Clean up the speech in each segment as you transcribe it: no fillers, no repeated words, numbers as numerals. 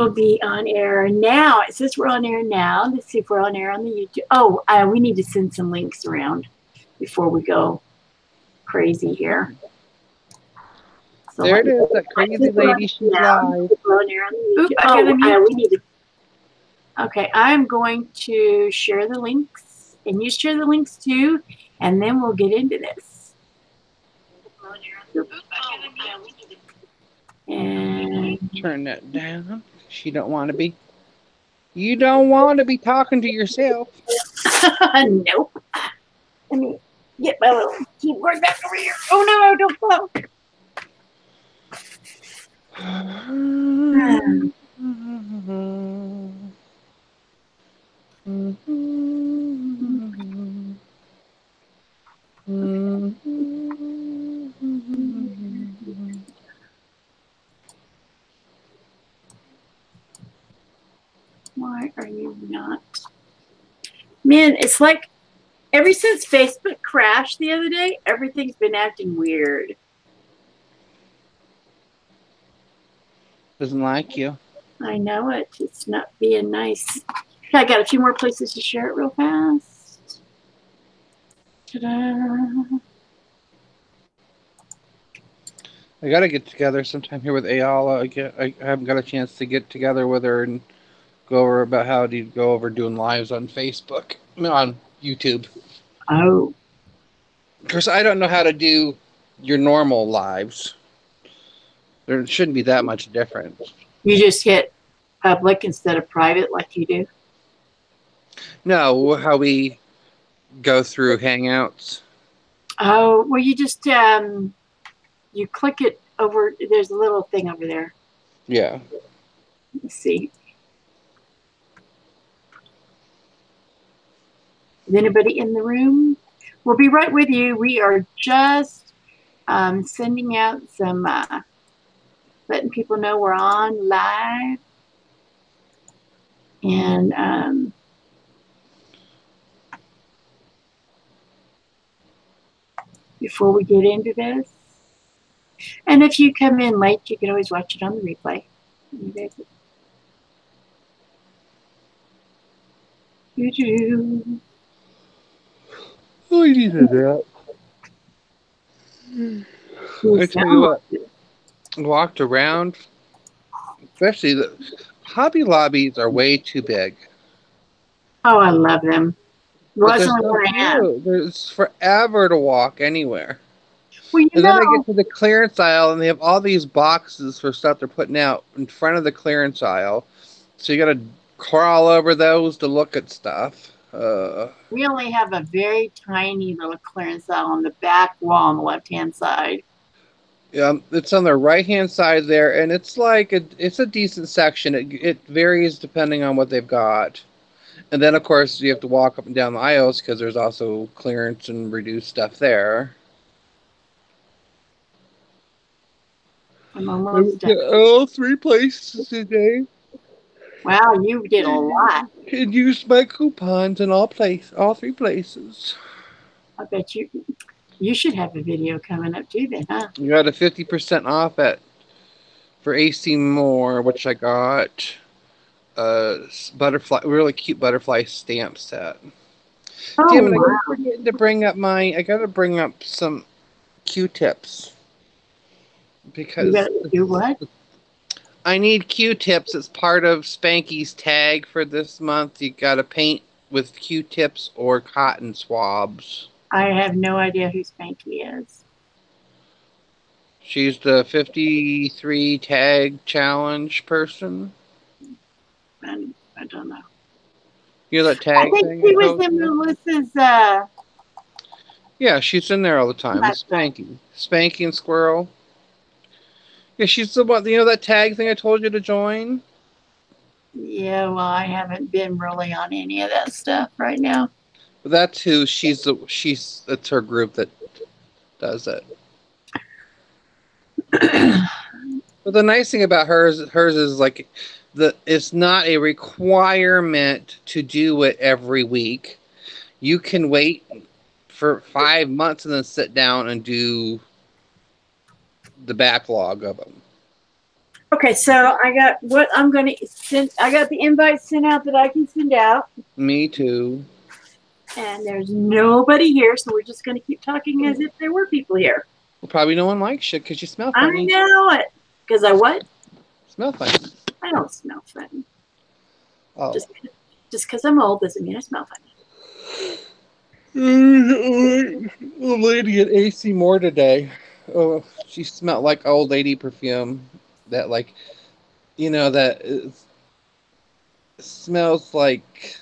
We'll be on air now. It says we're on air now. Let's see if we're on air on the YouTube. Oh, we need to send some links around before we go crazy here. So there it is, that crazy lady. She's live. We're on air on the YouTube. We need to. Okay, I'm going to share the links, and you share the links too, and then we'll get into this. And turn that down. She don't want to be. You don't want to be talking to yourself. Nope. Let me get my little keyboard back over here. Oh no, don't fall. Why are you not? Man, it's like ever since Facebook crashed the other day, everything's been acting weird. Doesn't like you. I know it. It's not being nice. I got a few more places to share it real fast. Ta-da. I got to get together sometime here with Ayala. I haven't got a chance to get together with her and go over about how to go over doing lives on Facebook, on YouTube. Oh. Because I don't know how to do your normal lives. There shouldn't be that much difference. You just hit public instead of private like you do? No, how we go through Hangouts. Oh, well, you just, you click it over, there's a little thing over there. Yeah. Let's see. Is anybody in the room? We'll be right with you. We are just sending out some, letting people know we're on live. And before we get into this, and if you come in late, you can always watch it on the replay. Oh, you needed that. I tell you what, walked around, especially the Hobby Lobbies are way too big. Oh, I love them. There's forever to walk anywhere. Well, and then I get to the clearance aisle, and they have all these boxes for stuff they're putting out in front of the clearance aisle. So you got to crawl over those to look at stuff. We only have a very tiny little clearance aisle on the back wall on the left-hand side. Yeah, it's on the right-hand side there, and it's like it's a decent section. It varies depending on what they've got. And then, of course, you have to walk up and down the aisles because there's also clearance and reduced stuff there. I'm almost done. All 3 places today. Wow, you did a lot. And used my coupons in all 3 places. I bet you should have a video coming up too then, huh? You got a 50% off for AC Moore, which I got. Really cute butterfly stamp set. Oh, Damn it, wow. I forget to bring up I gotta bring up some Q-tips. Because you gotta do what? I need Q-tips. It's part of Spanky's tag for this month. You gotta paint with Q-tips or cotton swabs. I have no idea who Spanky is. She's the 53 tag challenge person. I don't know. You know that tag thing? I think she was in Melissa's. Yeah, she's in there all the time. It's Spanky. Spanky and Squirrel. Yeah, she's the one. You know that tag thing I told you to join? Yeah, well, I haven't been really on any of that stuff right now. But that's who it's her group that does it. But the nice thing about hers is like it's not a requirement to do it every week. You can wait for 5 months and then sit down and do the backlog of them. Okay, so I got what I'm going to send. I got the invite sent out that I can send out. Me too. And there's nobody here, so we're just going to keep talking as if there were people here. Well, probably no one likes you because you smell I funny. know it. Because I what? Smell funny. I don't smell funny. Oh. Just because I'm old doesn't mean I smell funny. The lady at AC Moore today. Oh, she smelled like old lady perfume. That like, that smells like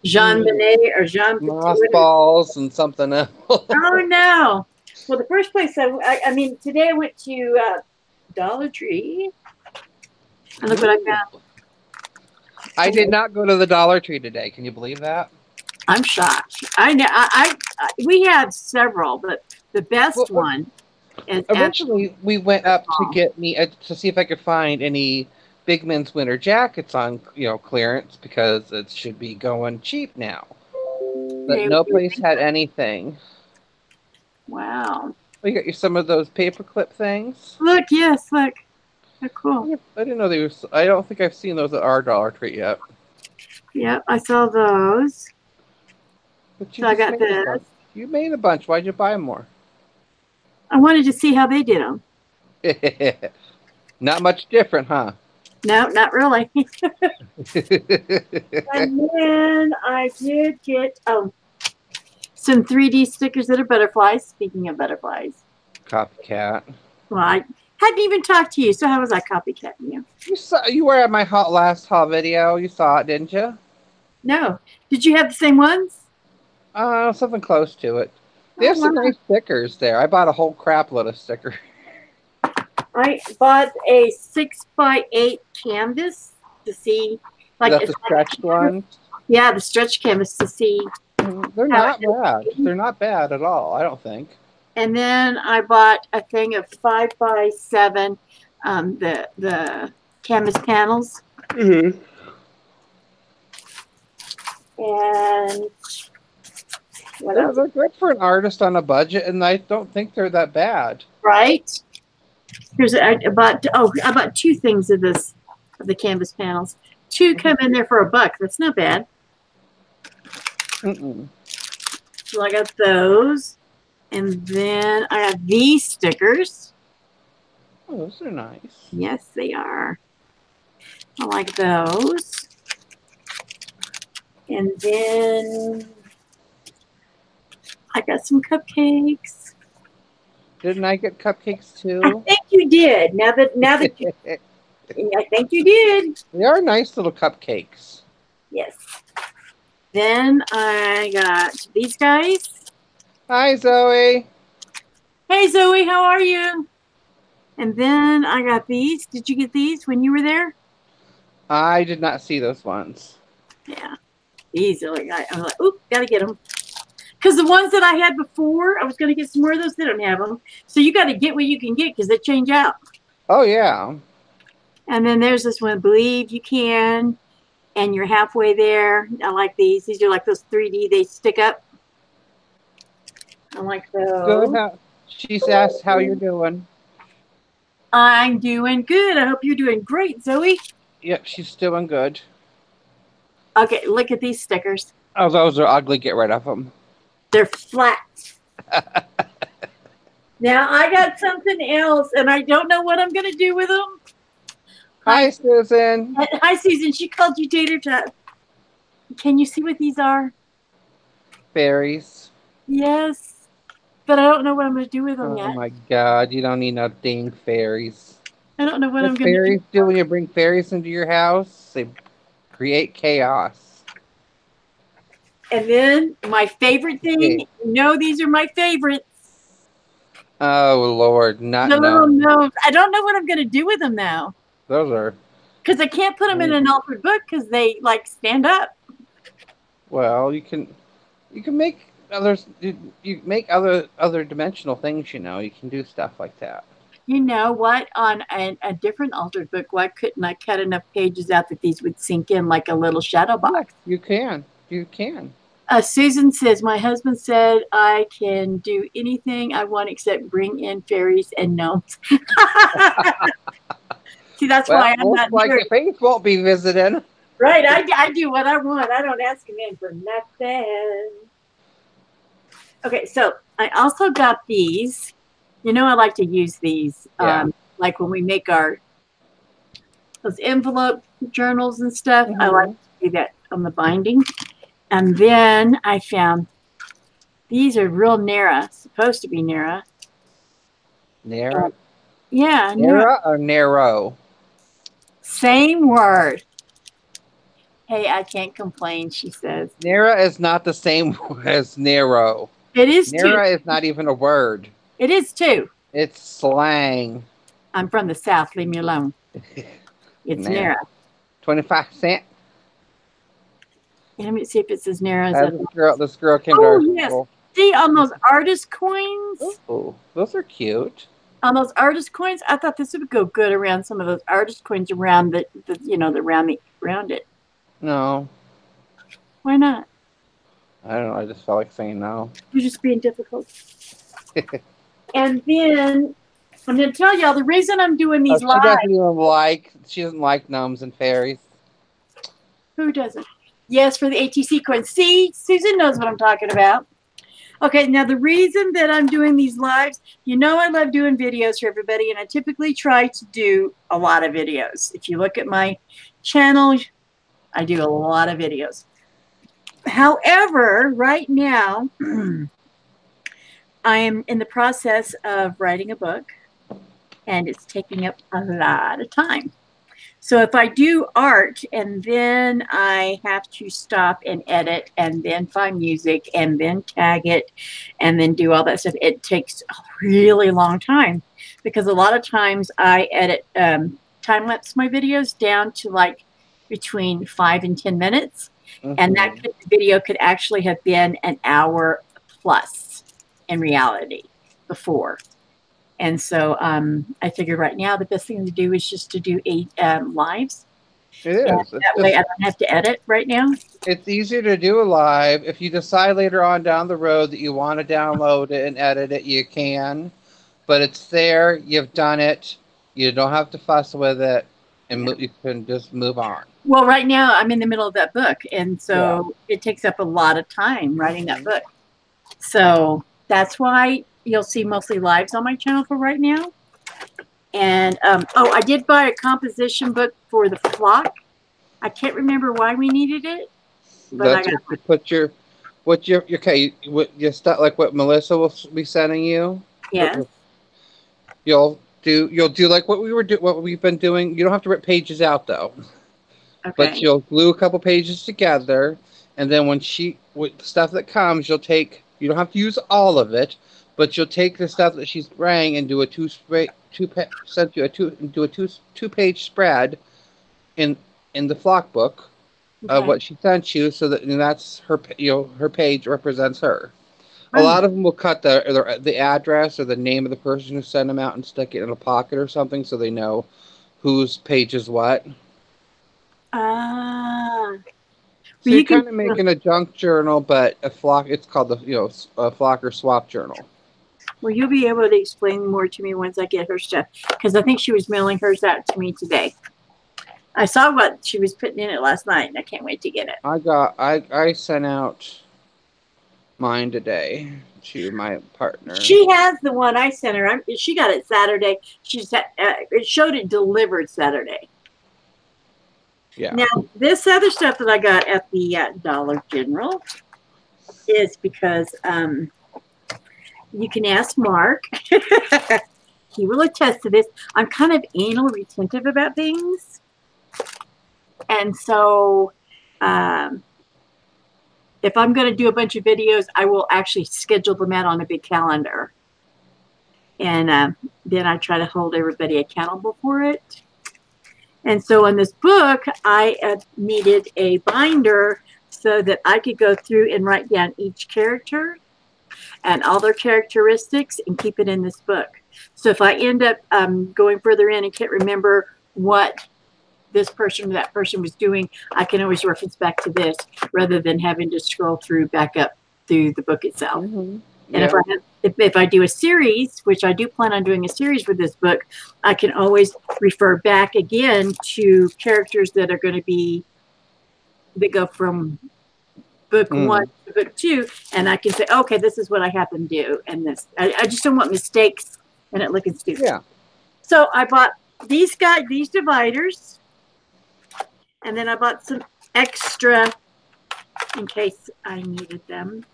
Jean Benet or Jean Petit. mothballs and something else. Oh no! Well, the first place I mean, today I went to Dollar Tree. And look what I found. I did not go to the Dollar Tree today. Can you believe that? I'm shocked. I know. We had several, but the best one is originally we went up to get me to see if I could find any big men's winter jackets on clearance because it should be going cheap now. But no place had anything. Wow. Oh, you got some of those paperclip things? Look, yes, look. They're cool. I didn't know they were. I don't think I've seen those at our Dollar Tree yet. Yep, I saw those. So I got this. You made a bunch. Why'd you buy more? I wanted to see how they did them. Not much different, huh? No, not really. And then I did get some 3D stickers that are butterflies. Speaking of butterflies. Copycat. Well, I hadn't even talked to you, so how was I copycatting you? You were at my last haul video. You saw it, didn't you? No. Did you have the same ones? Something close to it. They have some nice stickers there. I bought a whole crap load of stickers. I bought a 6x8 canvas to see. Like the stretched one? Yeah, the stretch canvas to see. They're not bad. They're not bad at all, I don't think. And then I bought a thing of 5x7, the canvas panels. Mm-hmm. And what else? They're good for an artist on a budget, and I don't think they're that bad. Right. I bought two things of the canvas panels. Two come in there for $1. That's not bad. So I got those. And then I have these stickers. Oh, those are nice. Yes, they are. I like those. And then I got some cupcakes. Didn't I get cupcakes too? I think you did. Now that you, I think you did. They are nice little cupcakes. Yes. Then I got these guys. Hi, Zoe. Hey, Zoe, how are you? And then I got these. Did you get these when you were there? I did not see those ones. Yeah. These are like, I'm like, oop, gotta get them. Because the ones that I had before, I was going to get some more of those. They don't have them. So you got to get what you can get because they change out. Oh, yeah. And then there's this one, Believe You Can. And you're halfway there. I like these. These are like those 3D. They stick up. I like those. Good. She's asked how you're doing. I'm doing good. I hope you're doing great, Zoe. Yep, she's doing good. Okay, look at these stickers. Oh, those are ugly. Get rid of them. They're flat. Now, I got something else, and I don't know what I'm going to do with them. Hi, Susan. Hi, Susan. She called you Tater Tot. Can you see what these are? Fairies. Yes. But I don't know what I'm going to do with them yet. Oh, my God. You don't need no dang fairies. I don't know what I'm going to do. Fairies do when you bring fairies into your house? They create chaos. And then my favorite thing. Okay. You know, these are my favorites. Oh, Lord. Not no. I don't know what I'm going to do with them now. Those are. Because I can't put them in an altered book because they, like, stand up. Well, you can make others. You make other dimensional things. You can do stuff like that. You know what? On a different altered book, why couldn't I cut enough pages out that these would sink in like a little shadow box? Yeah, you can. Susan says, my husband said I can do anything I want except bring in fairies and gnomes. See, that's Well, why I'm looks not like here. your face won't be visiting. Right, I do what I want. I don't ask him in for nothing. Okay, so I also got these. You know, I like to use these, Yeah. like when we make our those envelope journals and stuff. I like Mm-hmm. to do that on the binding. And then I found these are real Nara, supposed to be Nara. Nara? Yeah, Nara. Nara or narrow? Same word. Hey, I can't complain, she says. Nara is not the same as narrow. It is too. Nara is not even a word. It is too. It's slang. I'm from the South. Leave me alone. It's Nara. Nara. 25 cents. Let me see if it says Nara. This girl came to Oh, our yes. school. See, on those artist coins, Oh, those are cute. I thought this would go good around some of those artist coins around around it. No, Why not? I don't know. I just felt like saying no. You're just being difficult. And then I'm going to tell y'all the reason I'm doing Oh, these she live. doesn't even like. She doesn't like gnomes and fairies. Who doesn't? Yes, for the ATC coins. See, Susan knows what I'm talking about. Okay, now the reason that I'm doing these lives, you know, I love doing videos for everybody, and I typically try to do a lot of videos. If you look at my channel, I do a lot of videos. However, right now, I am in the process of writing a book, and it's taking up a lot of time. So if I do art and then I have to stop and edit and then find music and then tag it and then do all that stuff, it takes a really long time because a lot of times I edit time lapse my videos down to like between 5 and 10 minutes. And that video could actually have been an hour plus in reality before. And so I figured right now the best thing to do is just to do 8 lives. It And is. that way I don't have to edit right now. It's easier to do a live. If you decide later on down the road that you want to download it and edit it, you can. But it's there. You've done it. You don't have to fuss with it, and you can just move on. Well, right now I'm in the middle of that book, and so it takes up a lot of time writing that book. So that's why you'll see mostly lives on my channel for right now. And I did buy a composition book for the flock. I can't remember why we needed it, but That's what you put your stuff, like what Melissa will be sending you. Yeah. You'll do like what we've been doing. You don't have to rip pages out though. Okay. But you'll glue a couple pages together, and then with the stuff that comes, you don't have to use all of it, but you'll take the stuff that she's bringing and do a two-page spread in the flock book of what she sent you, so that that's her her page represents her. A lot of them will cut the address or the name of the person who sent them out and stick it in a pocket or something, so they know whose page is what. So you're kind of making a junk journal, but a flock. It's called a flock or swap journal. Well, you'll be able to explain more to me once I get her stuff, because I think she was mailing hers out to me today. I saw what she was putting in it last night, and I can't wait to get it. I sent out mine today to my partner. She has the one I sent her. She got it Saturday. It showed it delivered Saturday. Yeah. Now, this other stuff that I got at the Dollar General is because you can ask Mark. He will attest to this. I'm kind of anal retentive about things. And so if I'm going to do a bunch of videos, I will actually schedule them out on a big calendar. And then I try to hold everybody accountable for it. And so in this book, I needed a binder so that I could go through and write down each character and all their characteristics and keep it in this book. So if I end up going further in and can't remember what this person or that person was doing, I can always reference back to this rather than having to scroll through back up through the book itself. Mm-hmm. And Yep. if I do a series, which I do plan on doing a series for this book, I can always refer back again to characters that are going to be, that go from book one to book two, and I can say, okay, this is what I happen to do. And this, I just don't want mistakes and it looking stupid. Yeah. So I bought these dividers, and then I bought some extra in case I needed them.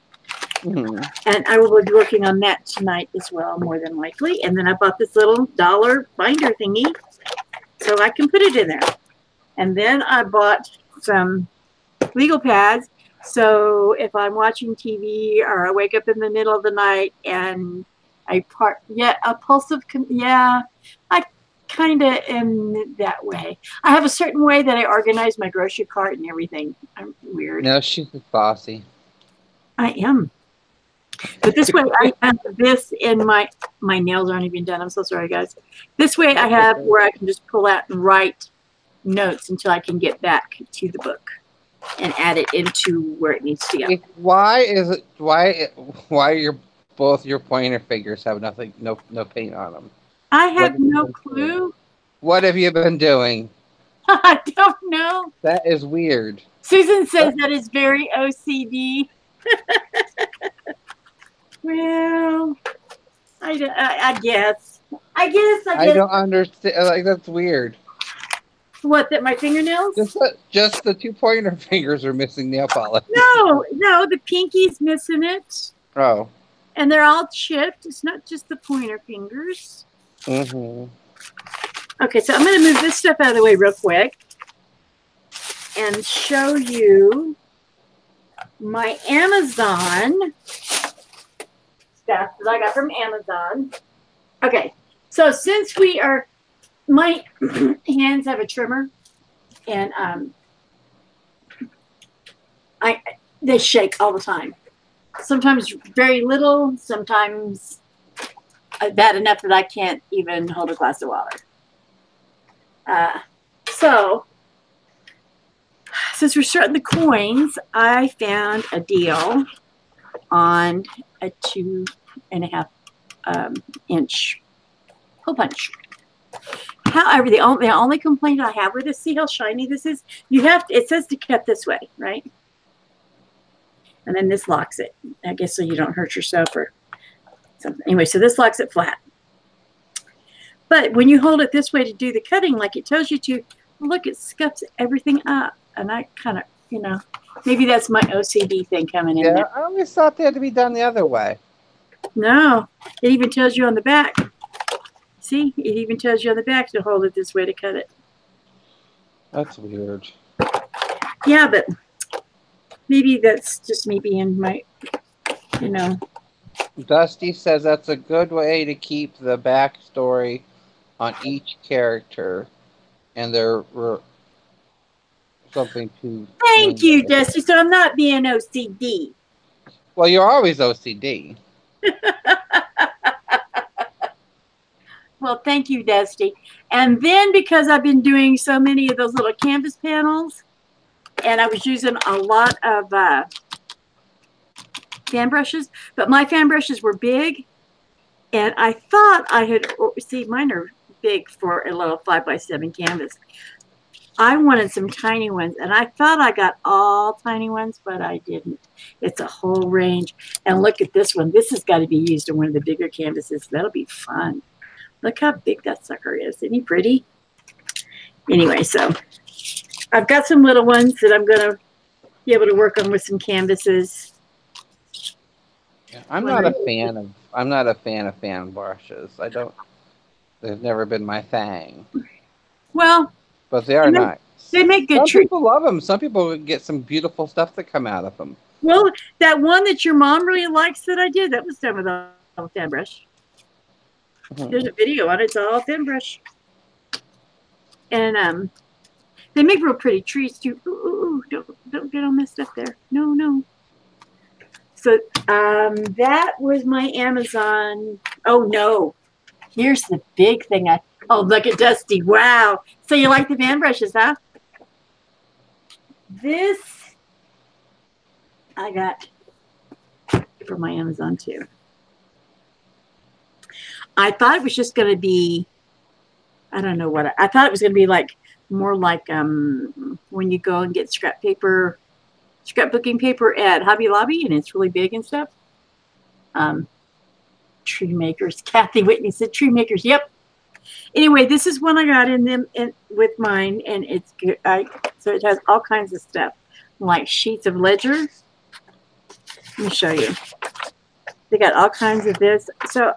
Mm-hmm. And I will be working on that tonight as well, more than likely. And then I bought this little dollar binder thingy so I can put it in there. And then I bought some legal pads. So if I'm watching TV or I wake up in the middle of the night and I I kind of am that way. I have a certain way that I organize my grocery cart and everything. I'm weird. No, she's bossy. I am. But this way I have this in my nails aren't even done. I'm so sorry, guys. This way I have where I can just pull out and write notes until I can get back to the book and add it into where it needs to go. Why both your pointer fingers have no paint on them? I have no clue. What have you been doing? I don't know. That is weird. Susan says that is very OCD. Well, I guess. I don't understand. Like, that's weird. What, that my fingernails? Just the two pointer fingers are missing nail polish. No, the pinky's missing it. Oh. And they're all chipped. It's not just the pointer fingers. Mm-hmm. Okay, so I'm going to move this stuff out of the way real quick and show you my Amazon stuff that I got from Amazon. Okay, so since my hands have a trimmer, and they shake all the time. Sometimes very little, sometimes bad enough that I can't even hold a glass of water. So since we're starting the coins, I found a deal on a 2.5 inch hole punch. However, the only complaint I have with this, see how shiny this is? It says to cut this way, right? And then this locks it, I guess, so you don't hurt yourself or something. Anyway, so this locks it flat. But when you hold it this way to do the cutting, like it tells you to, look, it scuffs everything up. And I kind of, maybe that's my OCD thing coming in. Yeah, I always thought they had to be done the other way. No, it even tells you on the back. See, it even tells you on the back to hold it this way to cut it. That's weird. Yeah, but maybe that's just me being my, Dusty says that's a good way to keep the backstory on each character, and they're something to. Thank you, Dusty. So I'm not being OCD. Well, you're always OCD. Well, thank you, Dusty. And then because I've been doing so many of those little canvas panels, and I was using a lot of fan brushes, but my fan brushes were big, and I thought I had, see, mine are big for a little 5x7 canvas. I wanted some tiny ones, and I thought I got all tiny ones, but I didn't. It's a whole range. And look at this one. This has got to be used on one of the bigger canvases. That'll be fun. Look how big that sucker is. Isn't he pretty? Anyway, so I've got some little ones that I'm going to be able to work on with some canvases. I'm not a fan of fan brushes. They've never been my thing. Well, but they are nice. They make good treats. Some people love them. Some people get some beautiful stuff that come out of them. Well, that one that your mom really likes that I did, that was done with a fan brush. There's a video on it. It's all fan brush. And they make real pretty trees too. Ooh, don't get all messed up there. No. So that was my Amazon. Oh no. Here's the big thing I Oh, look at Dusty. Wow. So you like the fan brushes, huh? This I got from my Amazon too. I thought it was just going to be, I don't know what, I thought it was going to be like more like when you go and get scrapbooking paper at Hobby Lobby and it's really big and stuff. Tree makers. Kathy Whitney said tree makers. Yep. Anyway, this is one I got in them with mine, and it's good. So it has all kinds of stuff, like sheets of ledger. Let me show you. They got all kinds of this. So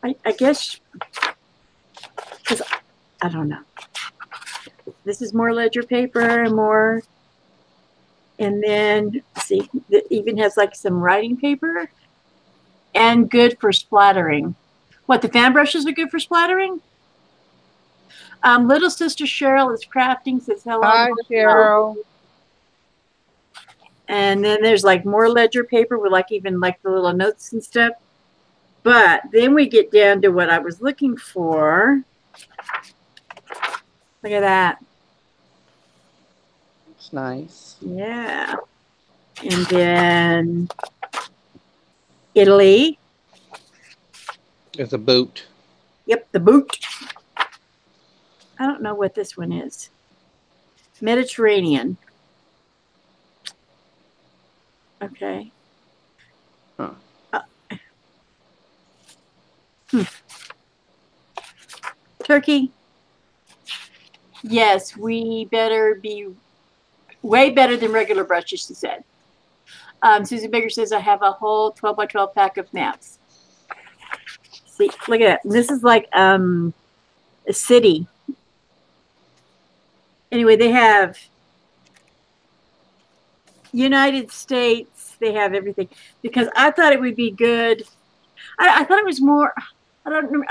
I guess, because I don't know. This is more ledger paper and more. And then, see, it even has like some writing paper and good for splattering. What, the fan brushes are good for splattering? Little sister Cheryl is crafting, says hello. Hi, Cheryl. And then there's like more ledger paper with like even like the little notes and stuff. But then we get down to what I was looking for. Look at that. It's nice. Yeah. And then Italy. It's a boot. Yep, the boot. I don't know what this one is. Mediterranean. Okay. Huh. Turkey. Yes, we better be way better than regular brushes, she said. Susan Baker says, I have a whole 12 by 12 pack of maps. See, look at that. This is like a city. Anyway, they have United States. They have everything. Because I thought it would be good. I thought it was more, I don't,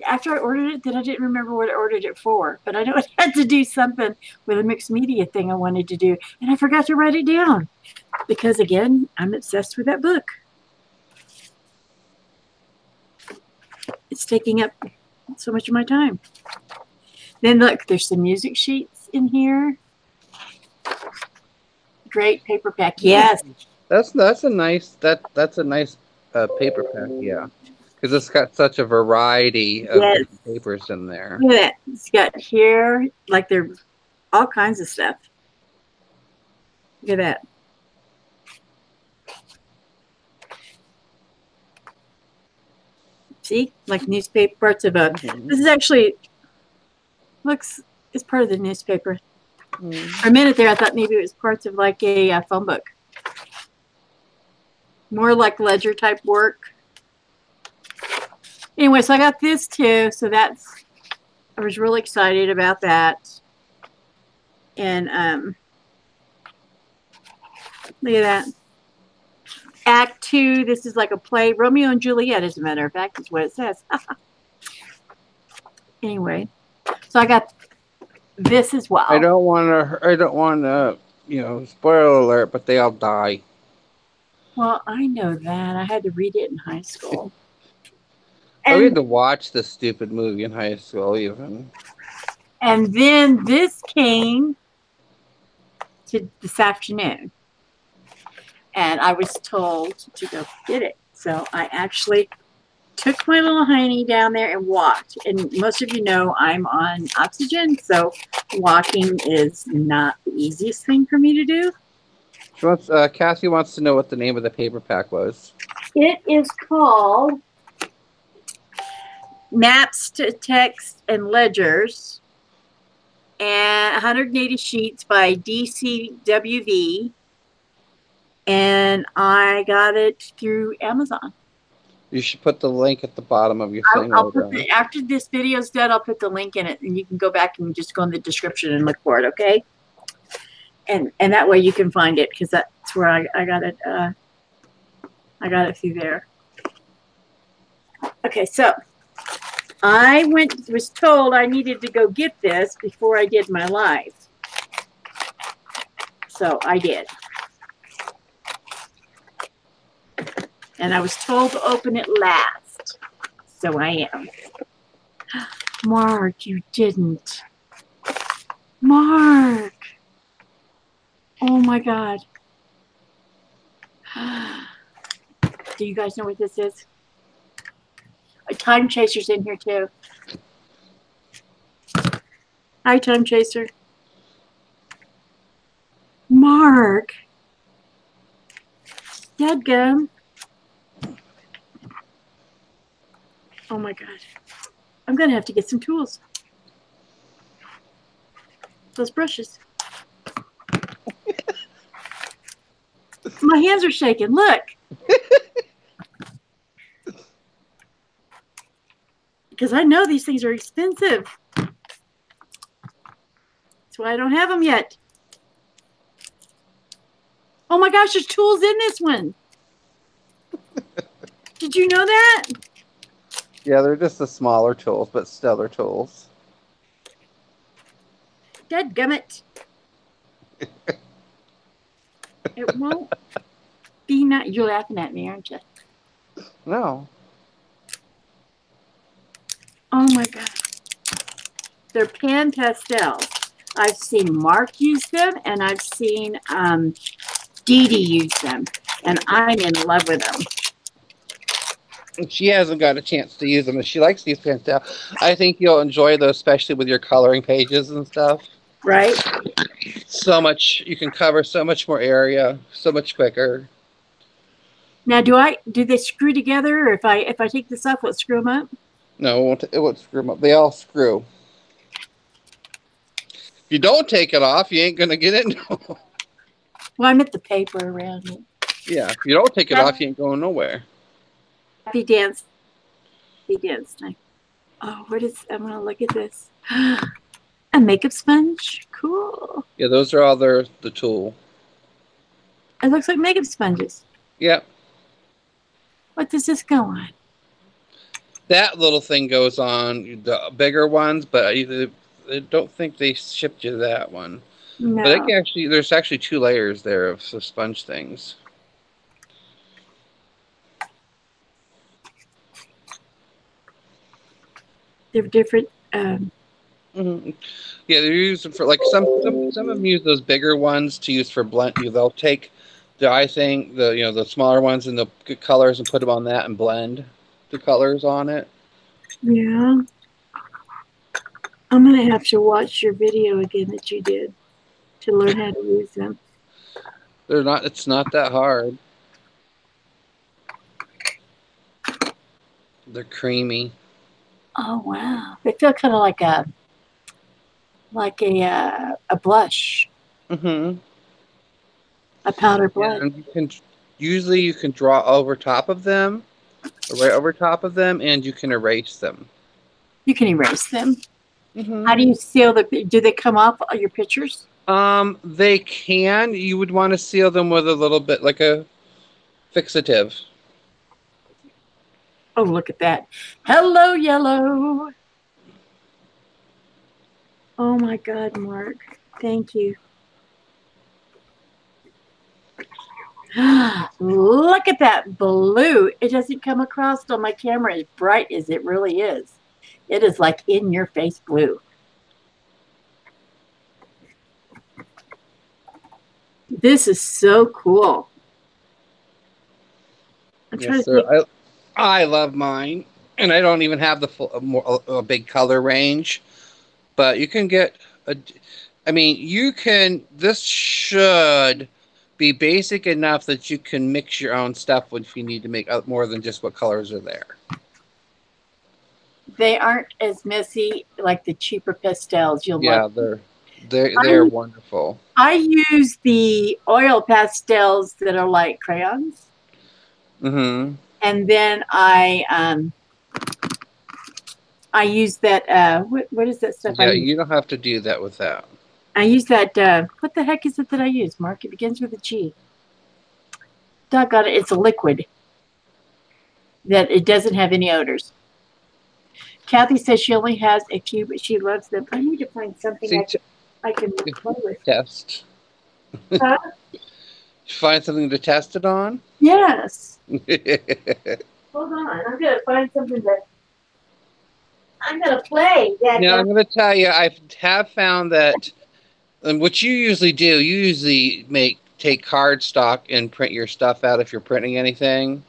after I ordered it, then I didn't remember what I ordered it for. But I know it had to do something with a mixed media thing I wanted to do. And I forgot to write it down. Because again, I'm obsessed with that book. It's taking up so much of my time. Then look, there's some music sheets in here. Great paper pack. Yes. That's a nice paper pack. Yeah, because it's got such a variety of different papers in there. Look at that. It's got here, like there's all kinds of stuff. Look at that. See, like newspaper parts of a. This is actually looks. It's part of the newspaper. For a minute there, I thought maybe it was parts of like a phone book. More like ledger type work. Anyway, so I got this too. So that's, I was really excited about that. And look at that. Act 2, this is like a play. Romeo and Juliet, as a matter of fact, is what it says. Anyway, so I got this as well. I don't want to, spoiler alert, but they all die. Well, I know that. I had to read it in high school. I had to watch this stupid movie in high school, even. And then this came to this afternoon. And I was told to go get it. So I actually took my little hiney down there and walked. And most of you know I'm on oxygen, so walking is not the easiest thing for me to do. Cassie wants to know what the name of the paper pack was. It is called Maps to Text and Ledgers, and 180 sheets by DCWV. And I got it through Amazon. You should put the link at the bottom of your thing. After this video's done, I'll put the link in it, and you can go back and just go in the description and look for it, okay? And that way you can find it, because that's where I got it. I got it through there. Okay, so I was told I needed to go get this before I did my live. So I did. And I was told to open it last. So I am. Mark, you didn't. Mark. Oh my God. Do you guys know what this is? A time chaser's in here too. Hi, time chaser. Mark. Dadgum. Oh my God. I'm going to have to get some tools. Those brushes. My hands are shaking. Look. Because I know these things are expensive. That's why I don't have them yet. Oh my gosh, there's tools in this one. Did you know that? Yeah, they're just the smaller tools, but still they're tools. Dadgummit. It won't be not. You're laughing at me, aren't you? No. Oh my God. They're pan pastels. I've seen Mark use them, and I've seen Dee Dee use them, and I'm in love with them. She hasn't got a chance to use them, and she likes these pens now. I think you'll enjoy those, especially with your coloring pages and stuff. Right? So much you can cover, so much more area, so much quicker. Now, do they screw together? Or if I take this off, will it screw them up? No, it won't screw them up. They all screw. If you don't take it off, you ain't gonna get it. Well, I meant the paper around it. Yeah, if you don't take it off, you ain't going nowhere. Happy dance. Happy dance night. Oh, what is? I'm gonna look at this. A makeup sponge. Cool. Yeah, those are all the tool. It looks like makeup sponges. Yep. What does this go on? That little thing goes on the bigger ones, but I don't think they shipped you that one. But No. there's actually two layers there of sponge things. They're different. Mm-hmm. Yeah, they're used for like some of them use those bigger ones to use for blend. They'll take the eye thing, the smaller ones and the good colors and put them on that and blend the colors on it. Yeah. I'm gonna have to watch your video again that you did to learn how to use them. They're not. It's not that hard. They're creamy. Oh wow. They feel kind of like a blush, Mm-hmm. a powder Yeah, blush. and you can draw over top of them, right over top of them, and you can erase them. You can erase them. Mm-hmm. How do you seal the? Do they come off your pictures? They can. You would want to seal them with a little bit like a fixative. Oh, look at that. Hello, yellow. Oh my God, Mark. Thank you. Look at that blue. It doesn't come across on my camera as bright as it really is. It is like in your face blue. This is so cool. I'm trying Yes, to sir. think. I love mine, and I don't even have the full a big color range, but you can get a. I mean, you can. This should be basic enough that you can mix your own stuff if you need to make more than just what colors are there. They aren't as messy like the cheaper pastels. You'll love. Yeah, they're wonderful. I use the oil pastels that are like crayons, Mm-hmm. and then I use that. What is that stuff I Yeah, use? you don't have to do that with that. I use that. What the heck is it that I use, Mark? It begins with a G. Doggone it! It's a liquid that it doesn't have any odors. Kathy says she only has a few, but she loves them. I need to find something See, I can play with. test. Huh? Find something to test it on. Yes. Hold on. I'm gonna find something that. I'm gonna play. Now I'm going to tell you, I have found that, and what you usually do, you usually take cardstock and print your stuff out if you're printing anything.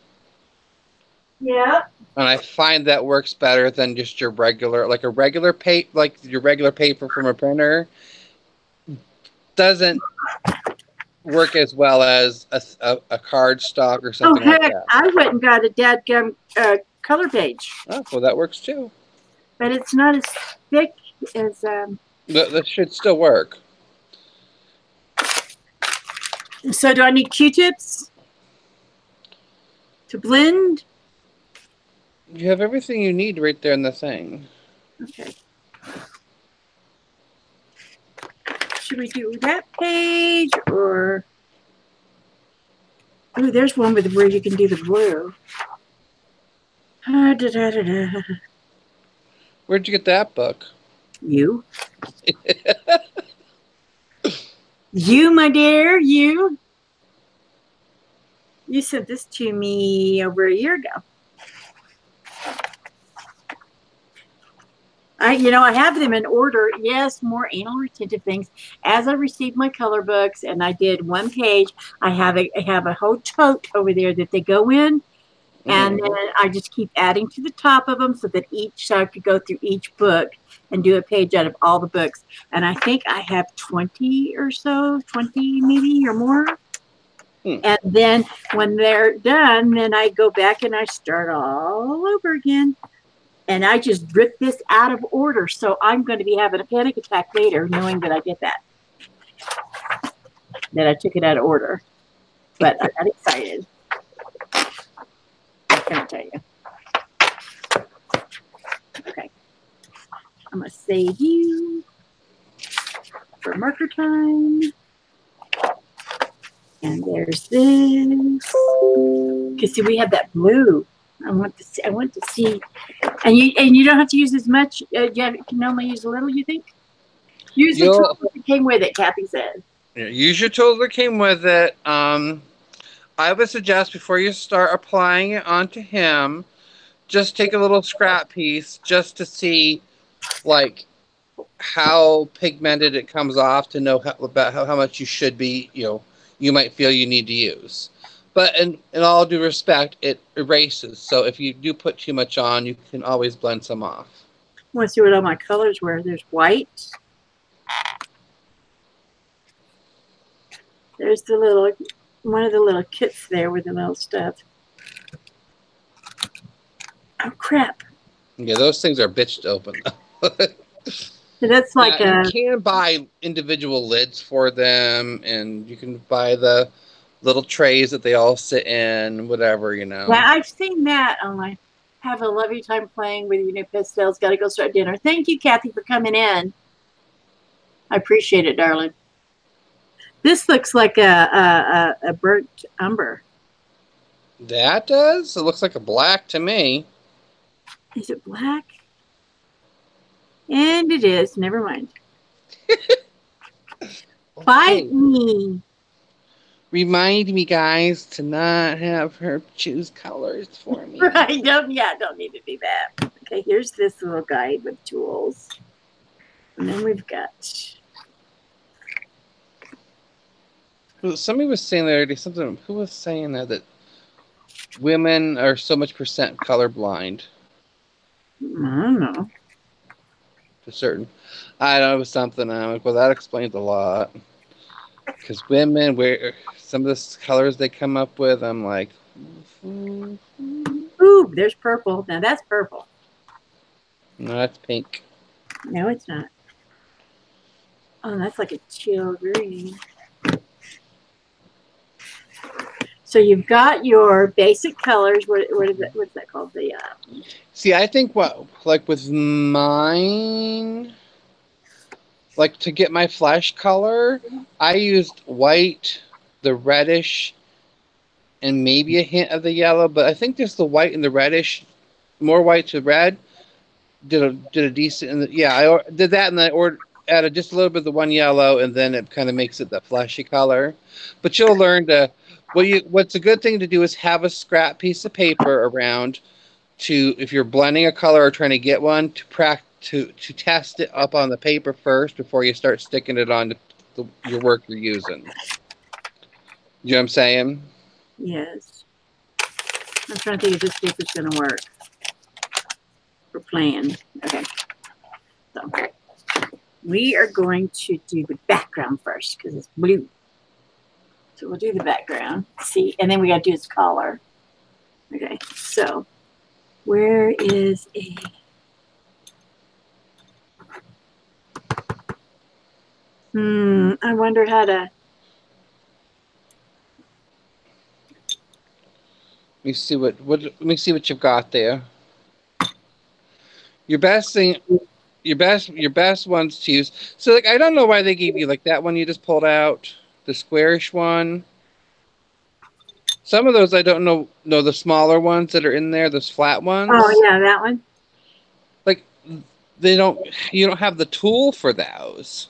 Yeah. And I find that works better than just your regular, like your regular paper from a printer doesn't work as well as a cardstock or Oh something like heck, that. I went and got a dadgum color page. Oh, well, that works too. But it's not as thick as. That should still work. So do I need Q-tips to blend? You have everything you need right there in the thing. Okay. Should we do that page or? Oh, there's one with where you can do the blue. Where'd you get that book? You. You, my dear, you. You sent this to me over a year ago. I have them in order. Yes, more anal retentive things. As I received my color books and I did one page, I have a whole tote over there that they go in. And then I just keep adding to the top of them so that I could go through each book and do a page out of all the books. And I think I have 20 or so, 20 maybe or more. And then when they're done, then I go back and I start all over again. And I just rip this out of order. So I'm going to be having a panic attack later knowing that I did that. That I took it out of order. But I got excited. What can I tell you? Okay. I'm going to save you for marker time. And there's this. Because see, we have that blue. I want to see. And you don't have to use as much. You can only use a little, you think? Use the tools that came with it, Kathy said. Use your tools that came with it. I would suggest before you start applying it onto him, just take a little scrap piece just to see, like, how pigmented it comes off to know about how much you should be, you might feel you need to use. But in all due respect, it erases. So if you do put too much on, you can always blend some off. I want to see what all my colors were. There's white. There's one of the little kits there with the little stuff. Oh, crap. Yeah, those things are bitched open. So that's like you can buy individual lids for them, and you can buy the little trays that they all sit in, whatever, Yeah, I've seen that online. Have a lovely time playing with your new pastels. Got to go start dinner. Thank you, Kathy, for coming in. I appreciate it, darling. This looks like a burnt umber. That does? It looks like a black to me. Is it black? And it is. Never mind. Fight me. Remind me, guys, to not have her choose colors for me. Right. Don't need to do that. Okay, here's this little guide with tools. And then we've got... Somebody was saying the other day something. Who was saying that women are so much percent colorblind? I don't know. For certain. I don't know, it was something. I'm like, well, that explains a lot. Because women wear some of the colors they come up with. I'm like, ooh, there's purple. Now that's purple. No, that's pink. No, it's not. Oh, that's like a teal green. So you've got your basic colors. What's that called? See, I think with mine, like to get my flesh color, I used white, the reddish, and maybe a hint of the yellow. But I think just the white and the reddish, more white to red, did a decent. I did that, and I added just a little bit of the one yellow, and then it kind of makes it the fleshy color. But you'll learn to. What's a good thing to do is have a scrap piece of paper around to, if you're blending a color or trying to get one, to test it up on the paper first before you start sticking it on your work you're using. You know what I'm saying? Yes. I'm trying to think if this paper's going to work. We're playing. Okay. So we are going to do the background first because it's blue. So we'll do the background. See, and then we got to do its collar. Okay. So where is a... I wondered how to... Let me see let me see what you've got there. Your best thing, your best ones to use. So like I don't know why they gave you like that one you just pulled out, the squarish one. Some of those I don't know the smaller ones that are in there, those flat Oh, ones. yeah, that one. Like you don't have the tool for those.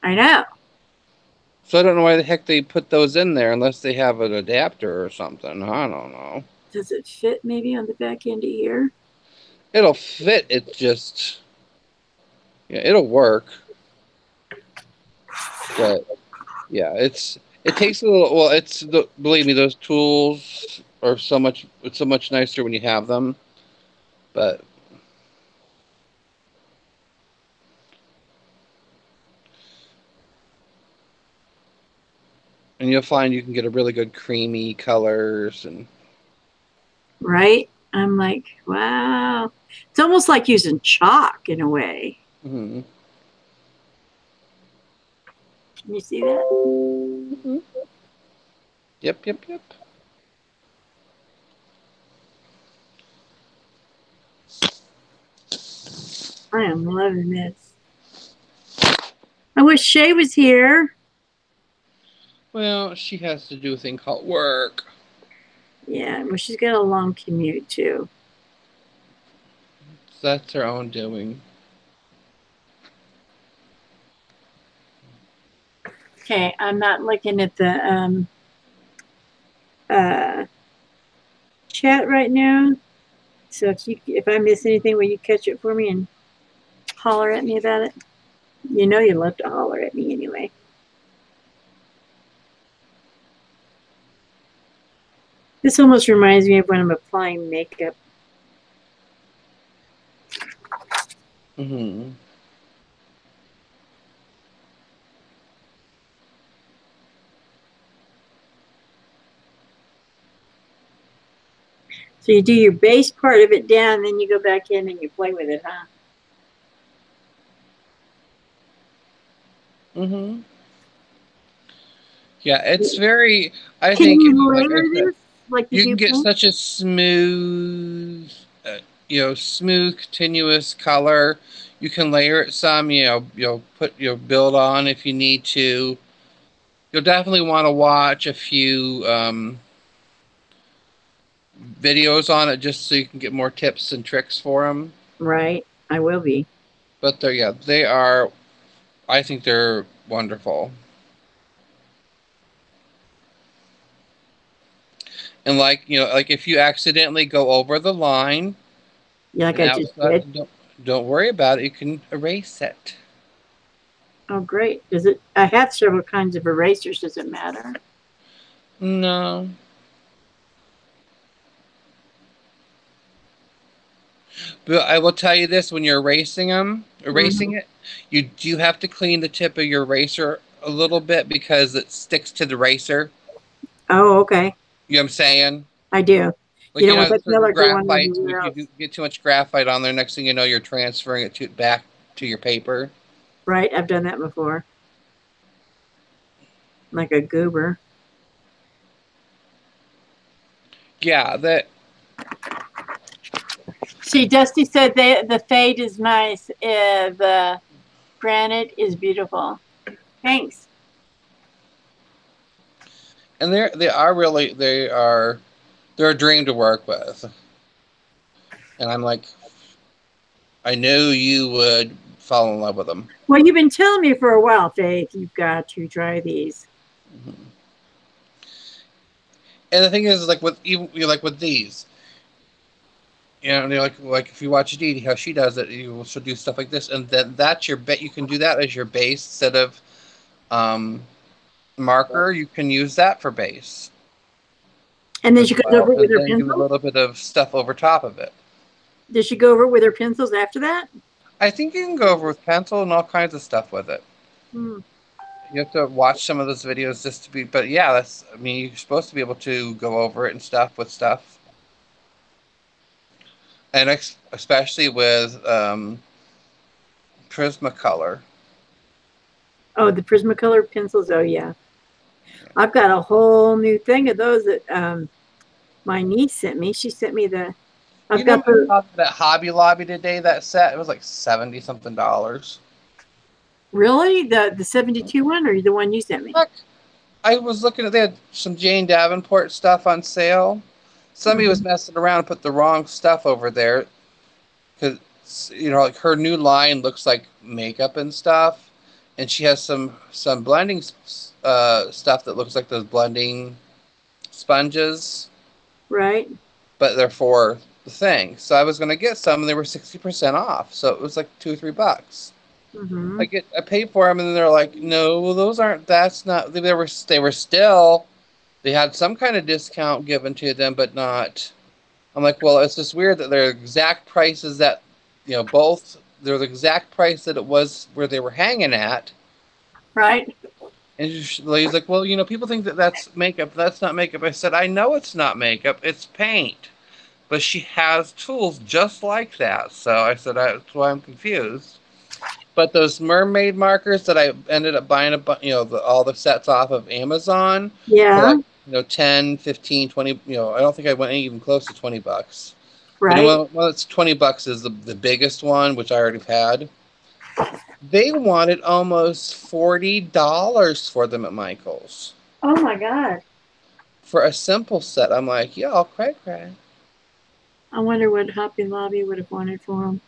I know. So I don't know why the heck they put those in there unless they have an adapter or something. I don't know. Does it fit maybe on the back end of here? It'll fit. It just, yeah, it'll work. But yeah, it takes a little. Well, believe me, those tools are so much. It's so much nicer when you have them. But and you'll find you can get a really good creamy colors and. Right? I'm like, wow. It's almost like using chalk in a way. Mm-hmm. Can you see that? Mm-hmm. Yep, yep, yep. I am loving this. I wish Shay was here. Well, she has to do a thing called work. Yeah, well, she's got a long commute too. So that's her own doing. Okay, I'm not looking at the uh, chat right now. So if I miss anything, will you catch it for me and holler at me about it? You know you love to holler at me anyway. This almost reminds me of when I'm applying makeup. Mm-hmm. So you do your base part of it down, then you go back in and you play with it, huh? Mm-hmm. Yeah, it's very. I Can think, you like I layer said, this like you you can do get paint? such a smooth, smooth, continuous color. You can layer it some. Build on if you need to. You'll definitely want to watch a few videos on it just so you can get more tips and tricks for them. Right, I will be. But they are. I think they're wonderful. And like if you accidentally go over the line Yeah, like and I just did. don't worry about it. You can erase it. Oh, great. Does it? I have several kinds of erasers. Does it matter? No. But I will tell you this: when you're Mm-hmm. erasing it, you do have to clean the tip of your eraser a little bit because it sticks to the eraser. Oh, okay. You know what I'm saying? I do. You Like don't want that certain color going graphites. anywhere If you else. get too much graphite on there, next thing you know, you're transferring it back to your paper. Right, I've done that before. Like a goober. Yeah, that. See, Dusty said the fade is nice. The granite is beautiful. Thanks. And they're a dream to work with. And I'm like, I knew you would fall in love with them. Well, you've been telling me for a while, Faith, you've got to try these. Mm-hmm. And the thing is, like with these, You know, and they're like if you watch Dee Dee, how she does it, she'll do stuff like this, and then that's your bet. You can do that as your base instead of um, marker. You can use that for base And then as she goes well, over it with and her then do a pencils. little bit of stuff over top of it. Does she go over it with her pencils after that? I think you can go over with pencil and all kinds of stuff with it. Hmm. You have to watch some of those videos just to be, but yeah, that's. I mean, you're supposed to be able to go over it and stuff with stuff, and especially with Prismacolor. Oh, the Prismacolor pencils. Oh, yeah. Yeah. I've got a whole new thing of those that my niece sent me. She sent me the. You I've know, got I the saw that Hobby Lobby today. That set it was like $70 something. really the 72 one or the one you sent me. Heck, I was looking at they had some Jane Davenport stuff on sale. Somebody was Mm-hmm. messing around and put the wrong stuff over there because like her new line looks like makeup and stuff, and she has some blending stuff that looks like those blending sponges, Right. but they're for the thing. So I was gonna get some, and they were 60% off. So it was like $2 or $3. Mm-hmm. I paid for them, and then they're like, no, those aren't. That's not. They were still. They had some kind of discount given to them, but not. I'm like, well, it's just weird that they're exact prices that, both they're the exact price that it was where they were hanging at. Right. And he's like, well, people think that that's makeup. That's not makeup. I said, I know it's not makeup. It's paint. But she has tools just like that. So I said, that's why I'm confused. But those mermaid markers that I ended up buying, all the sets off of Amazon for Yeah. like, 10, 15, 20, I don't think I went even close to $20. But Right. it's $20 is the biggest one, which I already had. They wanted almost $40 for them at Michael's Oh my God. for a simple set. I'm like, y'all cray. I wonder what Hobby Lobby would have wanted for them.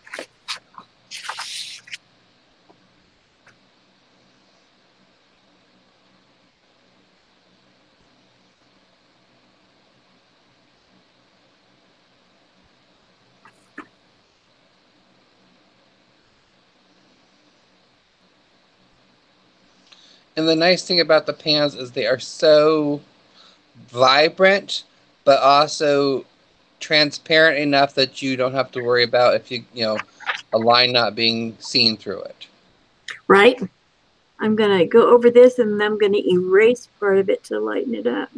And the nice thing about the pans is they are so vibrant, but also transparent enough that you don't have to worry about if a line not being seen through it. Right. I'm gonna go over this and I'm gonna erase part of it to lighten it up.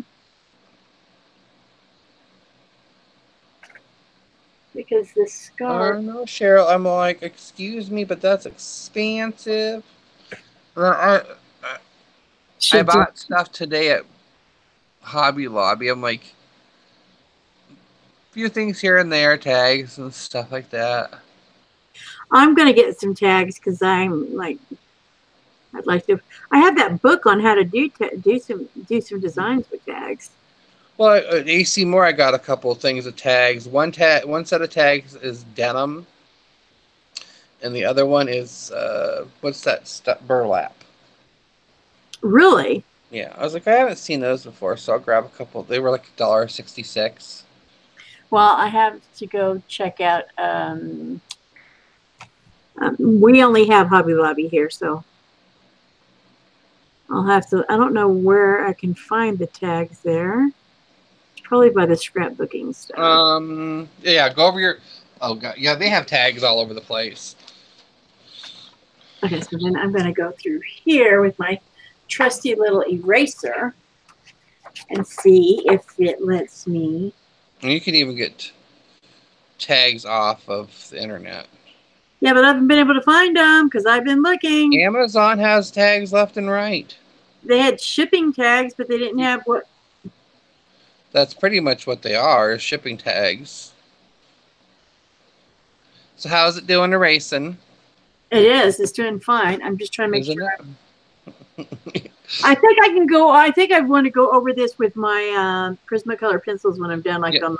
Because the scar. Oh no, Cheryl. I'm like, excuse me, but that's expensive. I She did. bought stuff today at Hobby Lobby. I'm like, a few things here and there, tags and stuff like that. I'm gonna get some tags because I'm like, I'd like to. I have that book on how to do some designs with tags. Well, at AC Moore, I got a couple of things of tags. One set of tags is denim, and the other one is what's that stuff? Burlap. Really? Yeah, I was like, I haven't seen those before, so I'll grab a couple. They were like $1.66. Well, I have to go check out. We only have Hobby Lobby here, so I'll have to. I don't know where I can find the tags there. Probably by the scrapbooking stuff. Yeah, go over your. Oh god, yeah, they have tags all over the place. Okay, so then I'm going to go through here with my trusty little eraser and see if it lets me. And you can even get tags off of the internet. Yeah, but I haven't been able to find them because I've been looking. Amazon has tags left and right. They had shipping tags, but they didn't have what. That's pretty much what they are, shipping tags. So how's it doing erasing? It is. It's doing fine. I'm just trying to make Isn't sure. it? I think I can go. I think I want to go over this with my Prismacolor pencils when I'm done, like Yeah.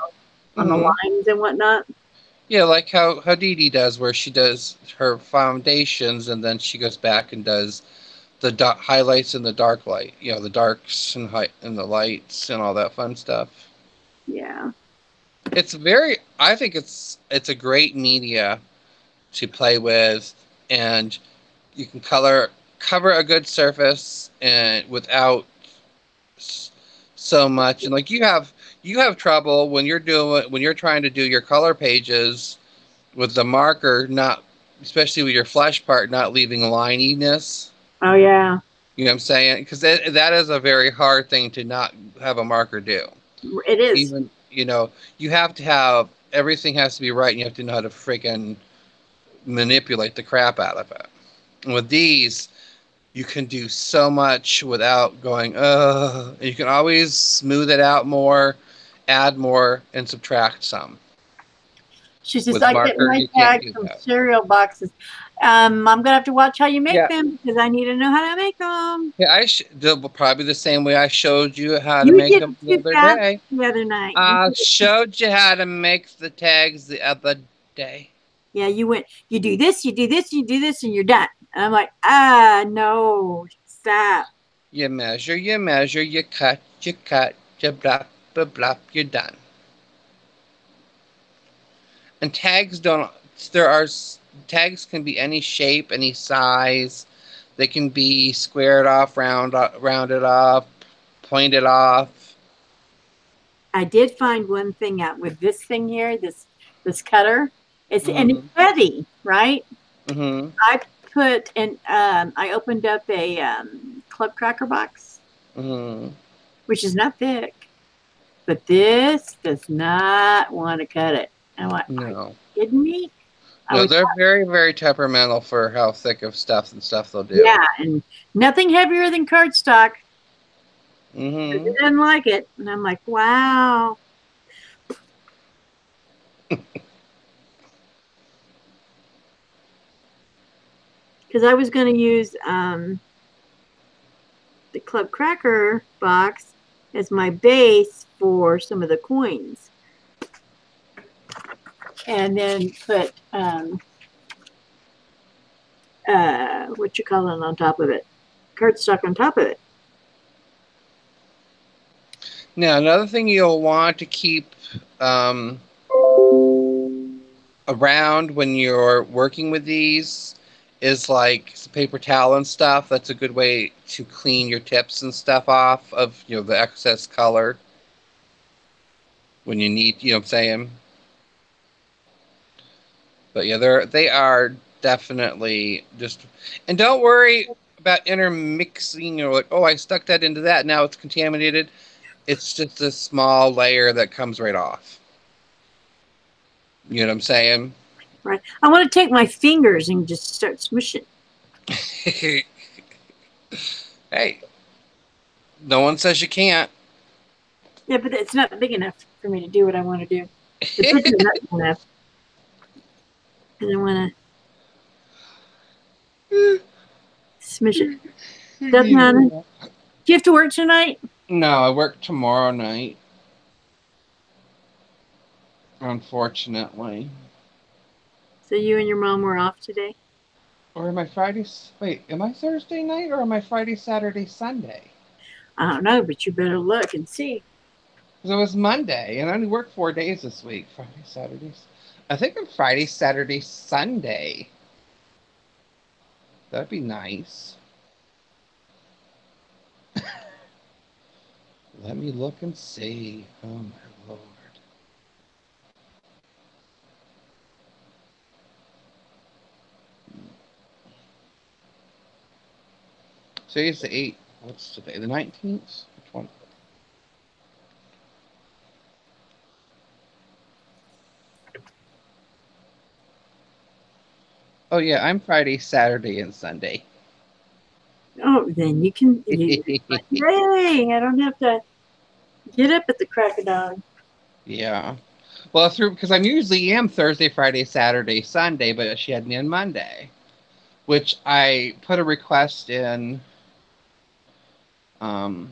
on the lines and whatnot. Yeah, like how Dee Dee does, where she does her foundations and then she goes back and does the highlights and the dark light. The darks and the lights and all that fun stuff. Yeah. It's very. I think it's a great media to play with, and you can cover a good surface and without so much. And like you have trouble when you're trying to do your color pages with the marker, not especially with your flesh part, not leaving lininess. Oh yeah, You know what I'm saying? Because that is a very hard thing to not have a marker do. it is. Even you have to have everything has to be right, and you have to know how to freaking manipulate the crap out of it. And with these, you can do so much without going, you can always smooth it out more, add more, and subtract some. She says, With I get marker, my you can't tags do from that. cereal boxes. I'm gonna have to watch how you make Yeah. them because I need to know how to make them. Yeah, probably the same way I showed you how to You make did them it the too other fast day. the other night. I showed you how to make the tags the other day. Yeah, you went. You do this, you do this, you do this, and you're done. And I'm like, no, stop. You cut, you blop, blop, you're done. And tags don't. There are tags can be any shape, any size. They can be squared off, rounded off, pointed off. I did find one thing out with this thing here, this cutter. And it's Mm-hmm. heavy, right? Mm-hmm. I put and I opened up a club cracker box, Mm-hmm. which is not thick, but this does not want to cut it. I'm like, are you No. kidding me? I No, was, they're very, very temperamental for how thick of stuff they'll do. yeah, and nothing heavier than cardstock. It Mm-hmm. didn't like it, and I'm like, wow. Because I was going to use the club cracker box as my base for some of the coins, and then put what you call it on top of it, cardstock on top of it. Now, another thing you'll want to keep um, around when you're working with these is like some paper towel and stuff. That's a good way to clean your tips and stuff off of the excess color when you need. You know what I'm saying? But yeah, they are definitely just. And don't worry about intermixing. Like, oh, I stuck that into that. Now it's contaminated. It's just a small layer that comes right off. You know what I'm saying? Right. I want to take my fingers and just start smooshing. Hey, no one says you can't. Yeah, but it's not big enough for me to do what I want to do. The picture's not big enough. And I want to smush it. Dustin, do you have to work tonight? No, I work tomorrow night. Unfortunately. So you and your mom were off today? Or am I Friday? Wait, am I Thursday night or am I Friday, Saturday, Sunday? I don't know, but you better look and see. Because it was Monday, and I only worked 4 days this week. Friday, Saturdays. I think I'm Friday, Saturday, Sunday. That'd be nice. Let me look and see. Oh my lord. Today's the 8th. What's today? The 19th? Which one? Oh yeah, I'm Friday, Saturday, and Sunday. Oh, then you can. Yay! I don't have to get up at the crack of dawn. Yeah. Well, because I'm usually am Thursday, Friday, Saturday, Sunday, but she had me on Monday, which I put a request in um,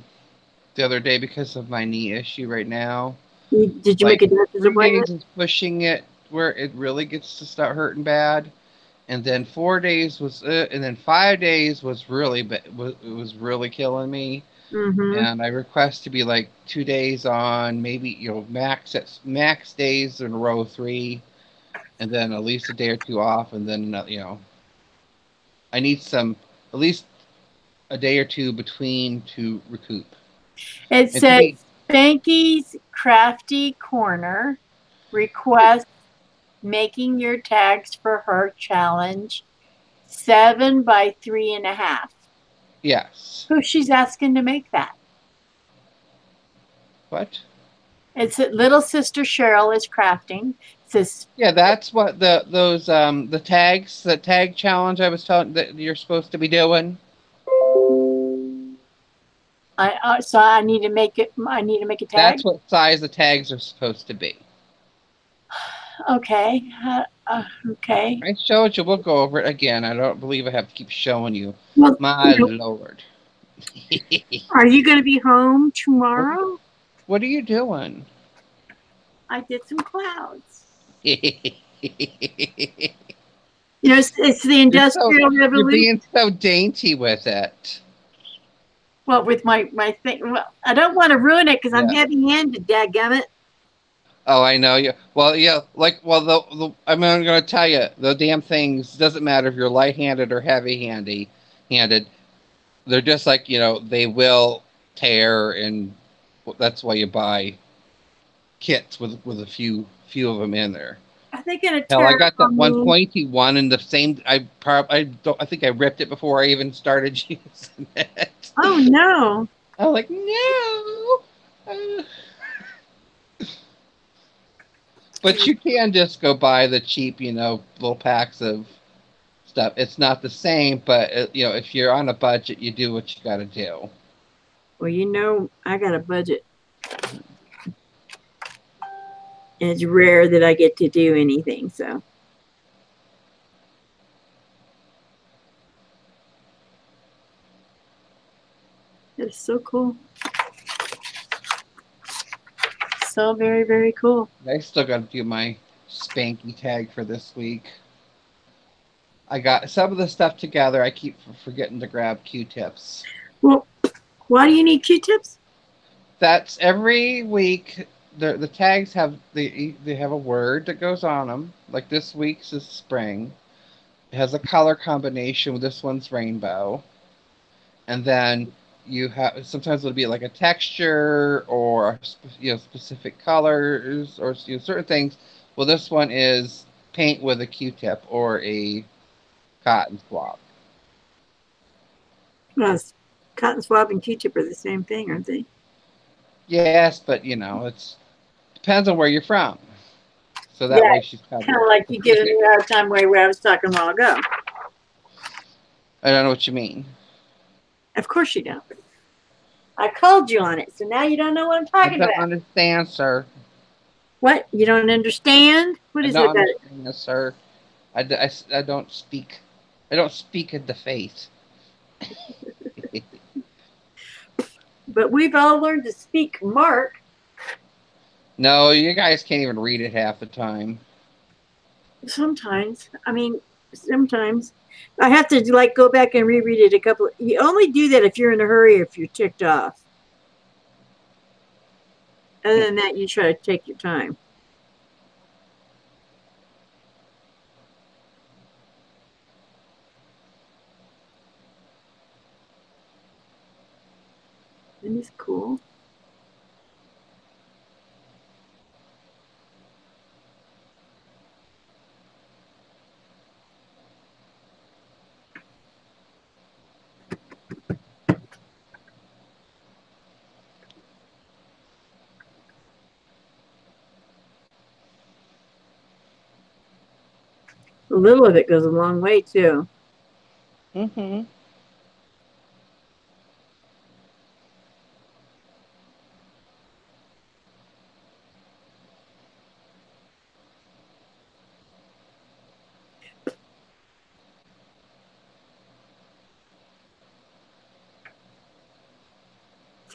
the other day because of my knee issue right now. Did you make Like a doctor's 3 days appointment? is pushing it where it really gets to start hurting bad, and then 4 days was and then 5 days was was really killing me. Mm-hmm. And I request to be like 2 days on, maybe max days in row three, and then at least a day or two off, and then I need some at least a day or two between to recoup. It And to says be Spanky's Crafty Corner request making your tags for her challenge 7 by 3.5. yes, Who she's asking to make that? what? It's little sister Cheryl is crafting. It says Yeah, that's what the tags the tag challenge I was telling that you're supposed to be doing. so I need to make it. I need to make a tag. That's what size the tags are supposed to be. Okay. Okay. I showed you. We'll go over it again. I don't believe I have to keep showing you. Well, My lord. are you going to be home what, are you, tomorrow? what are you doing? I did some clouds. you're It's the so Industrial you're Revolution. being so dainty with it. Well, with my thing. Well, I don't want to ruin it because I'm Yeah. heavy-handed. Dadgummit. Oh, I know you. Well, yeah. I'm going to tell you the damn things doesn't matter if you're light-handed or heavy-handed. They're just like they will tear, and that's why you buy kits with a few of them in there. Are they going to Hell, I tear got that on one me? pointy one in the same. I think I ripped it before I even started using it. Oh no! I'm like, no. Uh, but you can just go buy the cheap, little packs of stuff. It's not the same, but if you're on a budget, you do what you got to do. Well, I got a budget. And it's rare that I get to do anything. So it's so cool. So very, very cool. I still got to do my spanky tag for this week. I got some of the stuff together. I keep forgetting to grab Q-tips. Well, why do you need Q-tips? That's every week. The tags they have a word that goes on them. Like this week's is spring. It has a color combination. This one's rainbow, and then you have sometimes it'll be like a texture or specific colors or certain things. Well, this one is paint with a Q-tip or a cotton swab. Well, cotton swab and Q-tip are the same thing, aren't they? Yes, but it's depends on where you're from. So Yeah, that way she's kind covered. of like you giving me a hard time where I was talking a while ago. I don't know what you mean. Of course you don't. I called you on it, so now you don't know what I'm I talking don't about. understand, sir. What? You don't understand? What I is it don't about it? understand, sir. I don't speak. I don't speak in the face. But we've all learned to speak Mark. No, you guys can't even read it half the time. Sometimes. I mean, sometimes. I have to like go back and reread it a couple. You only do that if you're in a hurry or if you're ticked off. Other than that, you try to take your time. Isn't this cool? A little of it goes a long way too. Mm-hmm.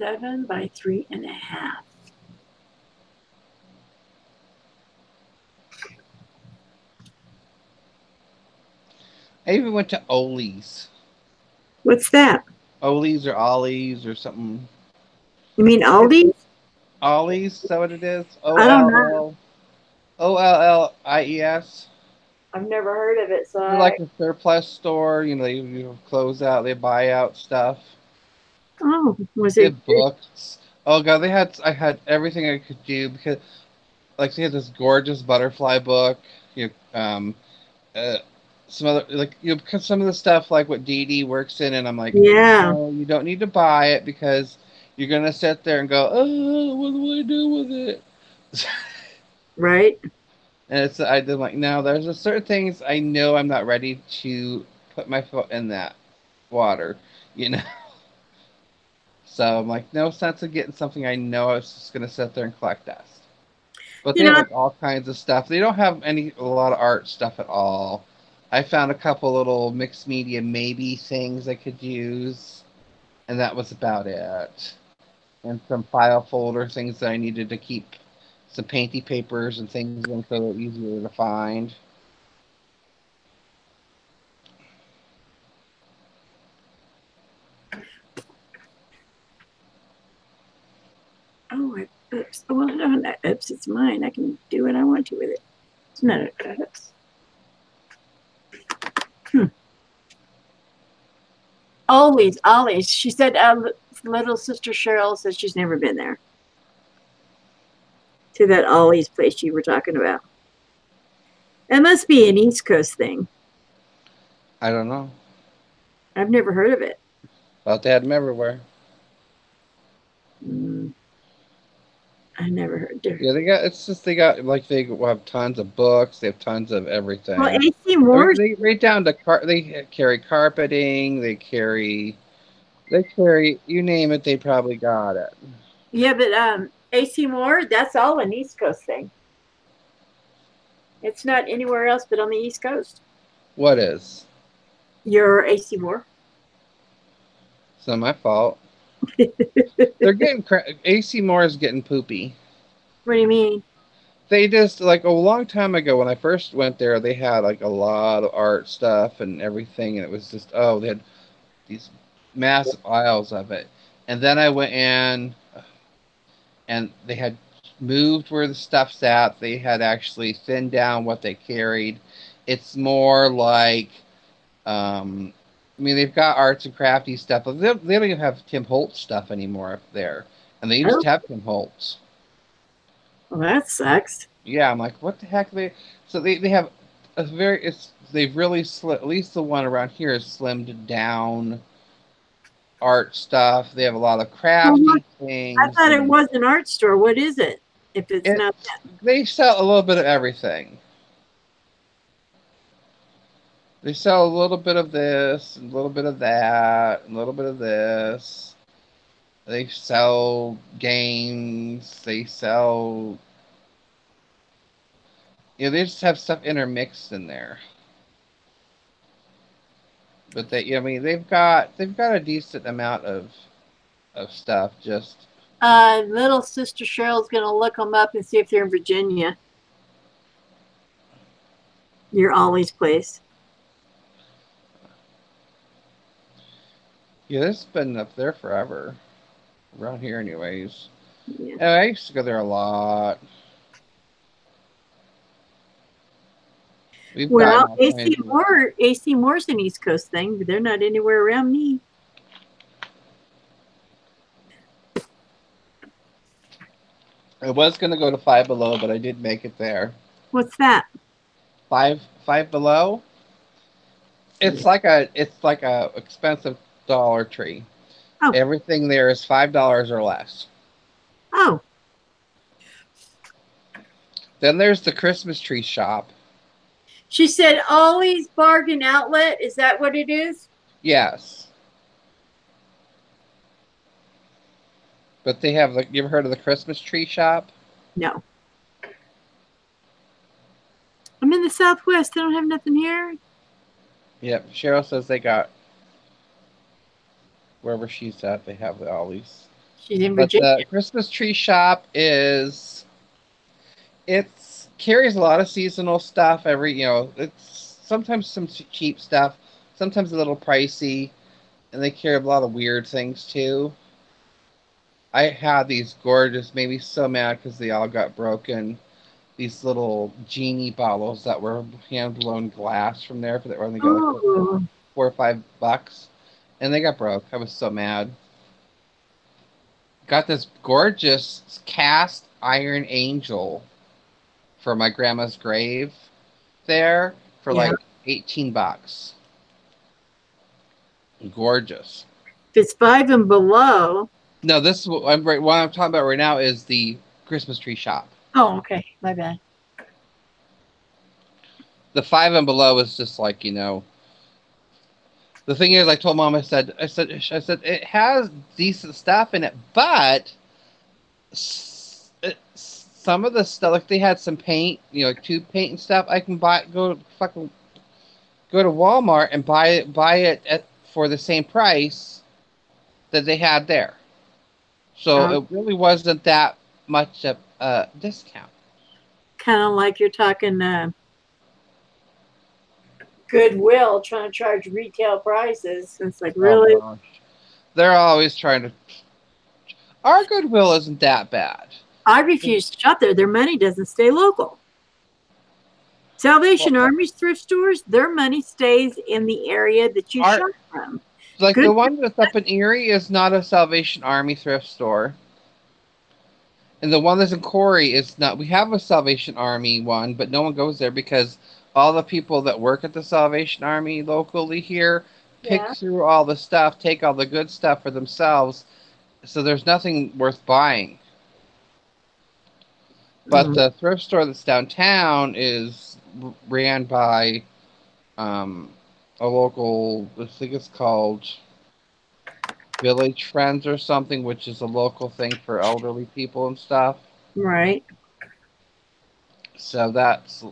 7 by 3.5. I even went to Ollie's. What's that? Ollie's or Ollie's or something. You mean It's Aldi? Ollie's, is that what it is? I don't know. Ollies. I've never heard of it, so They're like a surplus store. You know, they close out, they buy out stuff. oh, was They it have good? books. Oh god, I had everything I could do because like they had this gorgeous butterfly book. You know, uh, some other like you know because some of the stuff like what Dee Dee works in, and I'm like, Yeah, no, you don't need to buy it because you're gonna sit there and go, oh, what do I do with it? right. And it's I'm like, no, there's a certain things I know I'm not ready to put my foot in that water, you know. So I'm like, no sense of getting something I know I was just gonna sit there and collect dust. But You they have know, like all kinds of stuff. They don't have a lot of art stuff at all. I found a couple little mixed media maybe things I could use, and that was about it. And some file folder things that I needed to keep some painty papers and things in so they're easier to find. oh, oops. Well, no, oops, it's mine. I can do what I want to with it. It's not a oops. Hmm. Always, always. She said, little sister Cheryl says she's never been there to that Ollie's place you were talking about. That must be an East Coast thing. I don't know. I've never heard of it. Thought they had them everywhere. Mm, I never heard of it. Yeah, they got. It's just they got like they have tons of books. They have tons of Well, everything. AC I mean, Moore's, they right down to They carry carpeting. They carry you name it. They probably got it. yeah, but AC Moore, that's all an East Coast thing. It's not anywhere else but on the East Coast. What is? Your AC Moore. It's not my fault. They're getting AC Moore is getting poopy. What do you mean? They just like a long time ago when I first went there, they had like a lot of art stuff and everything, and it was just they had these massive aisles of it. And then I went in, and they had moved where the stuff's at. They had actually thinned down what they carried. It's more like, I mean, they've got arts and crafty stuff, but they don't even have Tim Holtz stuff anymore up there. And they used Oh, to have Tim Holtz. well, that sucks. Yeah, I'm like, what the heck? So they have a very it's they've really at least the one around here is slimmed down art stuff. They have a lot of Well, what? crafty I things, thought it and was an art store. What is it? If it's it not they sell a little bit of everything. They sell a little bit of this, a little bit of that, a little bit of this. They sell games. They sell, they just have stuff intermixed in there. But I mean, they've got a decent amount of stuff. Just little sister Cheryl's gonna look them up and see if they're in Virginia. Your Ollie's place. yeah, this has been up there forever, around here, anyways. Yeah. And I used to go there a lot. We've gotten Well, all AC kinds of. Moore, AC Moore's an East Coast thing, but they're not anywhere around me. I was gonna go to Five Below, but I did make it there. What's that? Five Below. It's like a expensive Dollar Tree. Oh, Everything there is $5 or less. oh. Then there's the Christmas tree shop. She said Ollie's Bargain Outlet. Is that what it is? Yes, but they have you ever heard of the Christmas tree shop? No. I'm in the Southwest. They don't have nothing here. Yep. Cheryl says they got wherever she's at. They have all these. She's in But Virginia. the Christmas tree shop it carries a lot of seasonal stuff. It's sometimes some cheap stuff, sometimes a little pricey, and they carry a lot of weird things too. I had these gorgeous, made me so mad because they all got broken. These little genie bottles that were hand blown glass from there, but they only got like Oh, $4 or $5, and they got broke. I was so mad. Got this gorgeous cast iron angel for my grandma's grave there for yeah. like $18. Gorgeous. If it's 5 and below. No, this is what I'm talking about right now is the Christmas tree shop. Oh, okay. My bad. The 5 and below is just like, the thing is, I told mom, I said it has decent stuff in it, but some of the stuff, like they had some paint, like tube paint and stuff. I can go to Walmart and buy it for the same price that they had there. So it really wasn't that much of a discount. Kind of like you're talking Goodwill trying to charge retail prices. It's like, Oh really? gosh, they're always trying to. Our Goodwill isn't that bad. I refuse to shop there. Their money doesn't stay local. Salvation Well, Army's thrift stores, their money stays in the area that you our shop from. like Good. the one that's up in Erie is not a Salvation Army thrift store, and the one that's in Corey is not. We have a Salvation Army one, but no one goes there because all the people that work at the Salvation Army locally here pick Yeah. through all the stuff, take all the good stuff for themselves. So there's nothing worth buying. But Mm, the thrift store that's downtown is ran by um, a local. I think it's called Village Friends or something, which is a local thing for elderly people and stuff. right. So that's,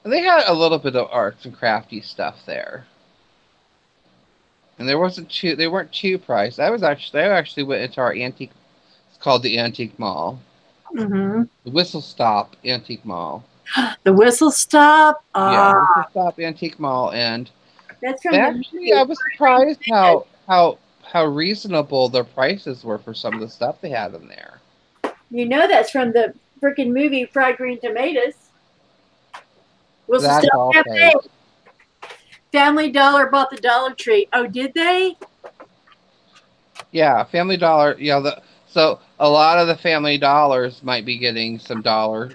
and they had a little bit of arts and crafty stuff there, and they weren't too priced. I actually went into our antique. It's called the Antique Mall, Mm-hmm. the Whistle Stop Antique Mall. The Whistle Stop. Yeah, Whistle Stop Antique Mall, and That's from the actually I movie. was surprised how reasonable their prices were for some of the stuff they had in there. You know that's from the freaking movie Fried Green Tomatoes. Whistle That's Stop all Cafe. fake. Family Dollar bought the Dollar Tree. Oh, did they? Yeah, Family Dollar. Yeah, so a lot of the Family Dollars might be getting some dollar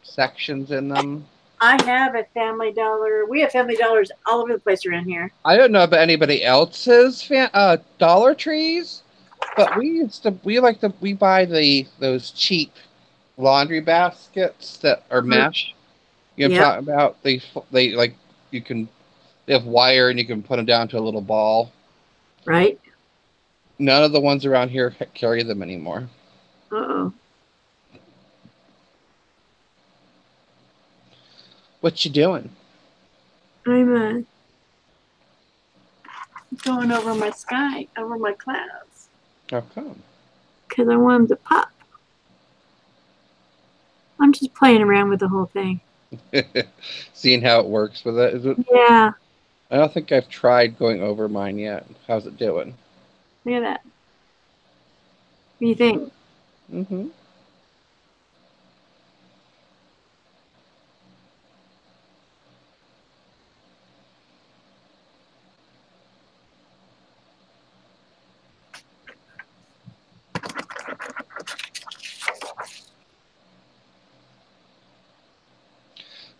sections in them. I have a Family Dollar. We have Family Dollars all over the place around here. I don't know about anybody else's Dollar Trees, but we buy those cheap laundry baskets that are mesh. You know what Yep. I'm talking about? They like you can they have wire and you can put them down to a little ball. Right. None of the ones around here carry them anymore. Uh-oh. What you doing? I'm going over my sky, over my clouds, How come? because I want them to pop. I'm just playing around with the whole thing. Seeing how it works with it. Yeah. I don't think I've tried going over mine yet. How's it doing? Look at that. What do you think? Mm-hmm.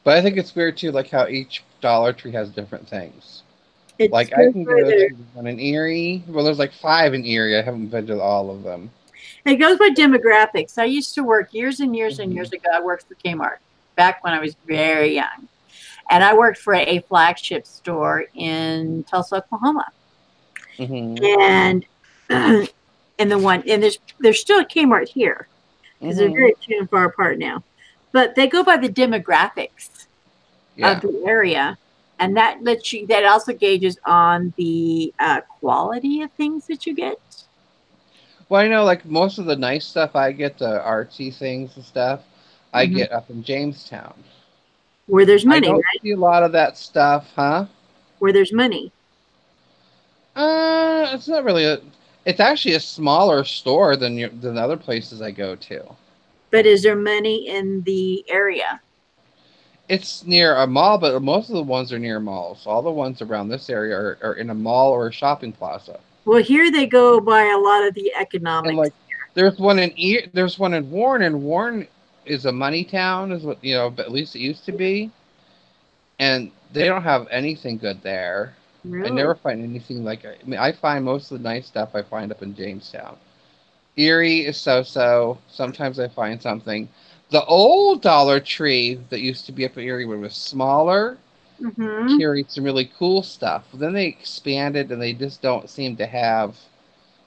But I think it's weird too, like how each Dollar Tree has different things. It's Like I good can for go their. to one in Erie. Well, there's like 5 in Erie. I haven't been to all of them. It goes by demographics. I used to work years and years and Mm-hmm. years ago. I worked for Kmart back when I was very young, and I worked for a flagship store in Tulsa, Oklahoma. Mm-hmm. And and there's still a Kmart here because they're Mm-hmm. very few and far apart now. But they go by the demographics of Yeah. the area, and that also gauges on the quality of things that you get. Well, I know like most of the nice stuff I get, the artsy things and stuff, I Mm-hmm. get up in Jamestown. Where there's I money, don't right? see a lot of that stuff, huh? Where there's money. It's not really a. It's actually a smaller store than other places I go to. But is there money in the area? It's near a mall, but most of the ones are near malls. All the ones around this area are in a mall or a shopping plaza. Well, here they go by a lot of the And economics. like, there's one in Warren, and Warren is a money town, is what but at least it used to be. And they don't have anything good there. I Really? never find anything like. I mean, I find most of the nice stuff I find up in Jamestown. Erie is so. Sometimes I find something. The old Dollar Tree that used to be up in Erie, when it was smaller, Mm-hmm. carried some really cool stuff. But then they expanded, and they just don't seem to have.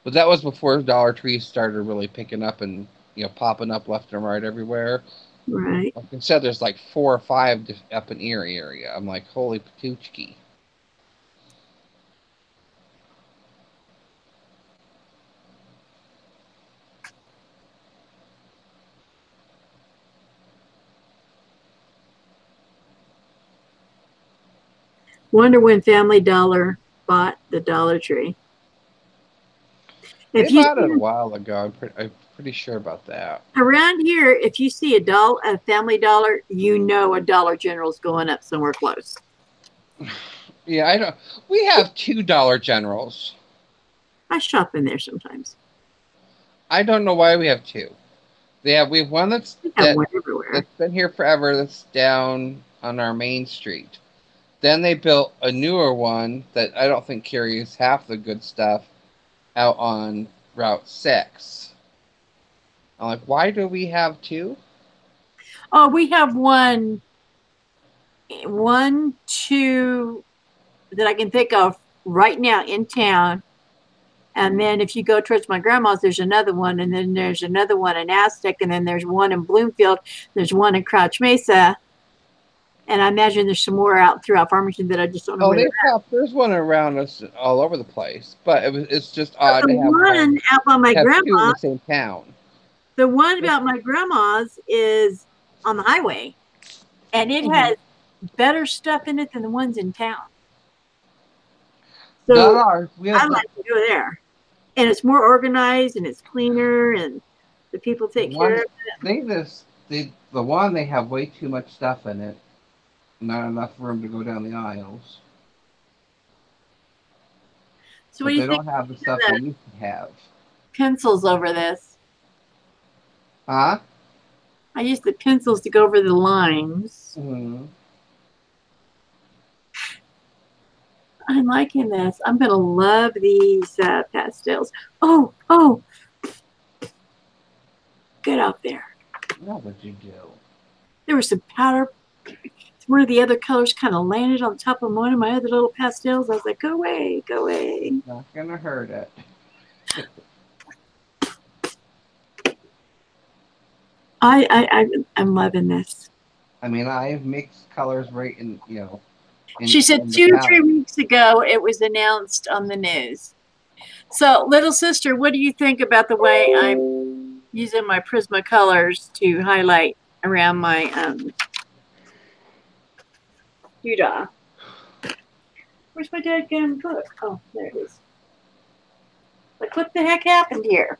But that was before Dollar Trees started really picking up and popping up left and right everywhere. Right. Like I said, there's like 4 or 5 up in Erie area. I'm like, holy patoochki. Wonder when Family Dollar bought the Dollar Tree. They If you bought it a see while ago. I'm pretty sure about that. around here, if you see a Family Dollar, you know a Dollar General's going up somewhere close. Yeah, I don't. We have two Dollar Generals. I shop in there sometimes. I don't know why we have two. We have one They have one everywhere. that's been here forever. That's down on our main street. Then they built a newer one that I don't think carries half the good stuff out on Route 6. I'm like, why do we have two? Oh, we have two that I can think of right now in town. And then if you go towards my grandma's, there's another one. And then there's another one in Aztec. And then there's one in Bloomfield. There's one in Crouch Mesa. And I imagine there's some more out throughout Farmington that I just don't know Oh, where they're at. there's one around us all over the place, but it's just But odd the to one out by my have two in grandma, the same town. the one about my grandma's is on the highway. And it Mm-hmm. has better stuff in it than the ones in town. Not So ours. We I have like to go there. And it's more organized and it's cleaner and the people the take care one of it. the one they have way too much stuff in it. Not enough room to go down the aisles. So what But do you they think don't have the of stuff they the used to have. pencils over this? Huh? I use the pencils to go over the lines. Mm-hmm. I'm liking this. I'm going to love these pastels. Oh, get out there. What would you do? There was some powder. One of the other colors kind of landed on top of one of my other little pastels. I was like, go away, go away. Not gonna hurt it. I'm loving this. I mean, I have mixed colors right She said in the 2 or 3 palette. weeks ago it was announced on the news. So, little sister, what do you think about the way I'm using my Prisma colors to highlight around my doodah? Where's my dadgum book? Oh, there it is. Like, what the heck happened here?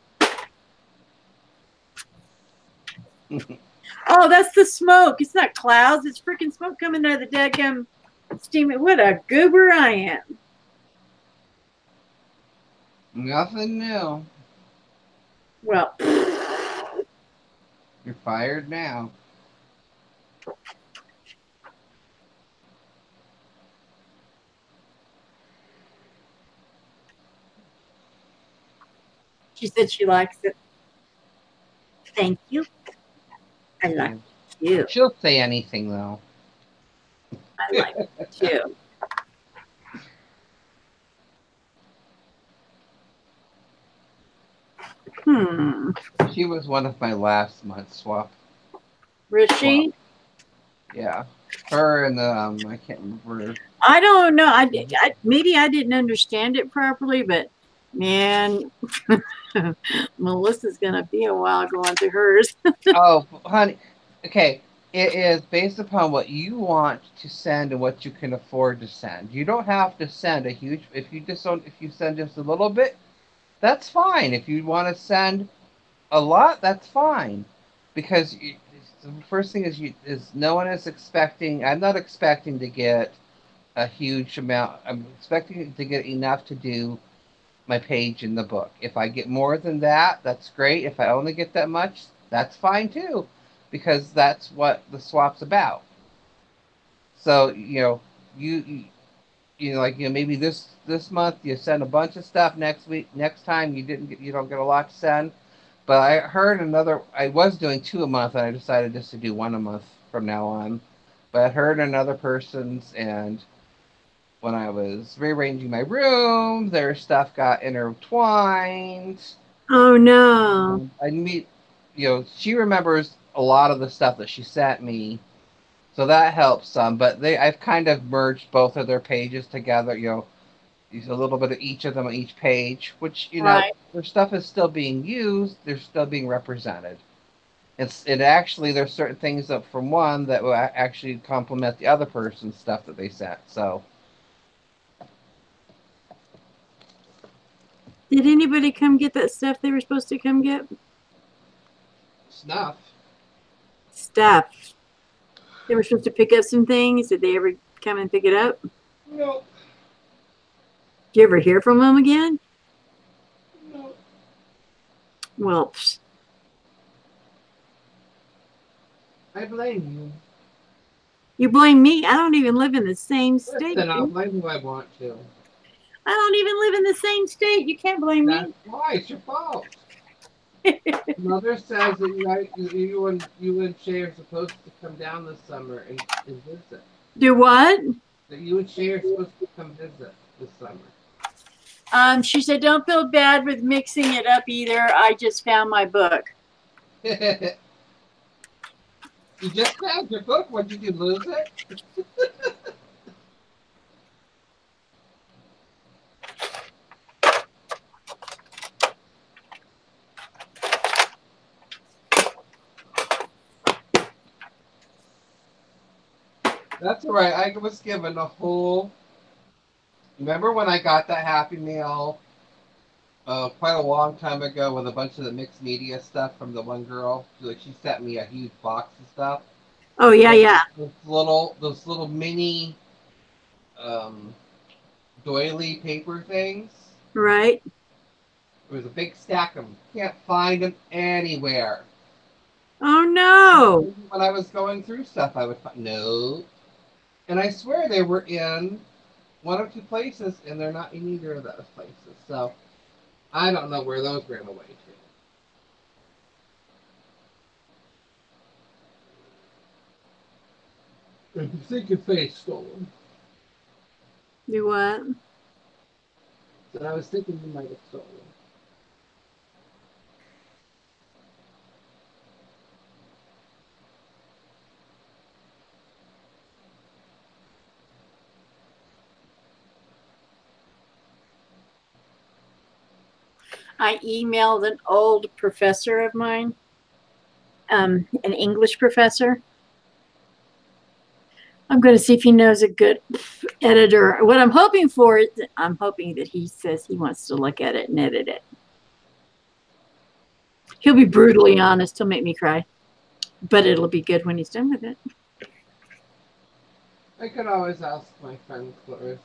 Oh, that's the smoke. It's not clouds. It's freaking smoke coming out of the dadgum steam. What a goober I am. Nothing new. Well, You're fired now. she said she likes it. Thank you. I like it too. She'll say anything though. I like it too. She was one of my last month swap. Rishi? Yeah. Her and I can't remember. I don't know. Maybe I didn't understand it properly, but man, Melissa's gonna be a while going through hers. Oh, honey. Okay. It is based upon what you want to send and what you can afford to send. You don't have to send a huge. If you just don't, if you send just a little bit, that's fine. If you want to send a lot, that's fine. Because the first thing is no one is expecting. I'm not expecting to get a huge amount. I'm expecting to get enough to do my page in the book. If I get more than that, that's great. If I only get that much, that's fine too, because that's what the swap's about. So maybe this month you send a bunch of stuff. Next week, next time you don't get a lot to send. But I heard another. I was doing two a month, and I decided just to do one a month from now on. But I heard another person's, and when I was rearranging my room, their stuff got intertwined. Oh no. I meet, she remembers a lot of the stuff that she sent me, so that helps some. But I've kind of merged both of their pages together. Use a little bit of each of them on each page, which Right. their stuff is still being used. They're still being represented. It actually there's certain things that from one that will actually complement the other person's stuff that they sent. So Did anybody come get that stuff they were supposed to come get? snuff. Stuff. They were supposed to pick up some things. Did they ever come and pick it up? Nope. Did you ever hear from them again? Nope. Well, I blame you. you blame me. I don't even live in the same state. Listen, I'll blame who I want to. I don't even live in the same state. You can't blame That's me. why it's your fault. Mother says that you and Shay are supposed to come down this summer and visit. Do what? That you and Shay are supposed to come visit this summer. She said, don't feel bad with mixing it up either. I just found my book. You just found your book. What, did you lose it? That's all right. I was given a whole. Remember when I got that Happy Meal quite a long time ago with a bunch of the mixed media stuff from the one girl? She sent me a huge box of stuff. Oh, yeah, yeah. Those little mini um, doily paper things. Right. There was a big stack of them. Can't find them anywhere. Oh, no. When I was going through stuff, I would find no, and I swear they were in one or two places, and they're not in either of those places. So I don't know where those ran away to. If you think your face stolen, Do what? then I was thinking you might have stolen. I emailed an old professor of mine, an English professor. I'm going to see if he knows a good editor. What I'm hoping for is I'm hoping that he says he wants to look at it and edit it. He'll be brutally honest. He'll make me cry, but it'll be good when he's done with it. I could always ask my friend Clarissa.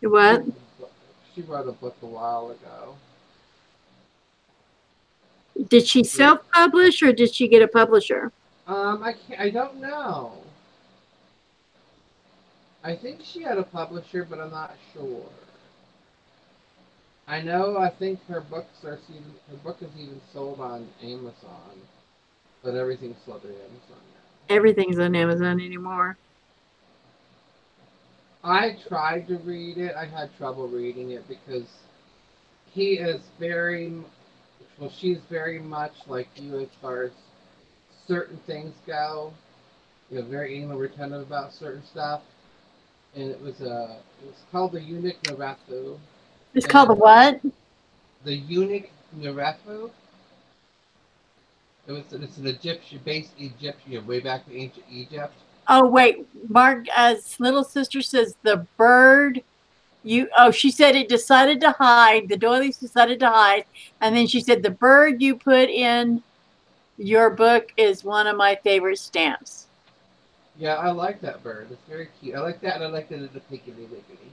What? She wrote a book a while ago. Did she self-publish or did she get a publisher? I don't know. I think she had a publisher, but I'm not sure. I know. I think her book is even sold on Amazon, but everything's sold through Amazon now. Everything's on Amazon anymore. I tried to read it. I had trouble reading it because he is she's very much like you as far as certain things go. Very anal retentive about certain stuff. And it was called the Eunuch Narathu. It's called the what? The Eunuch Narathu. It's an Egyptian, based Egyptian, way back in ancient Egypt. Oh wait, Mark, little sister says the bird you. Oh, she said it decided to hide. The doilies decided to hide, and then she said the bird you put in your book is one of my favorite stamps. Yeah, I like that bird. It's very cute. I like that, and I like that it's a piggity wiggity.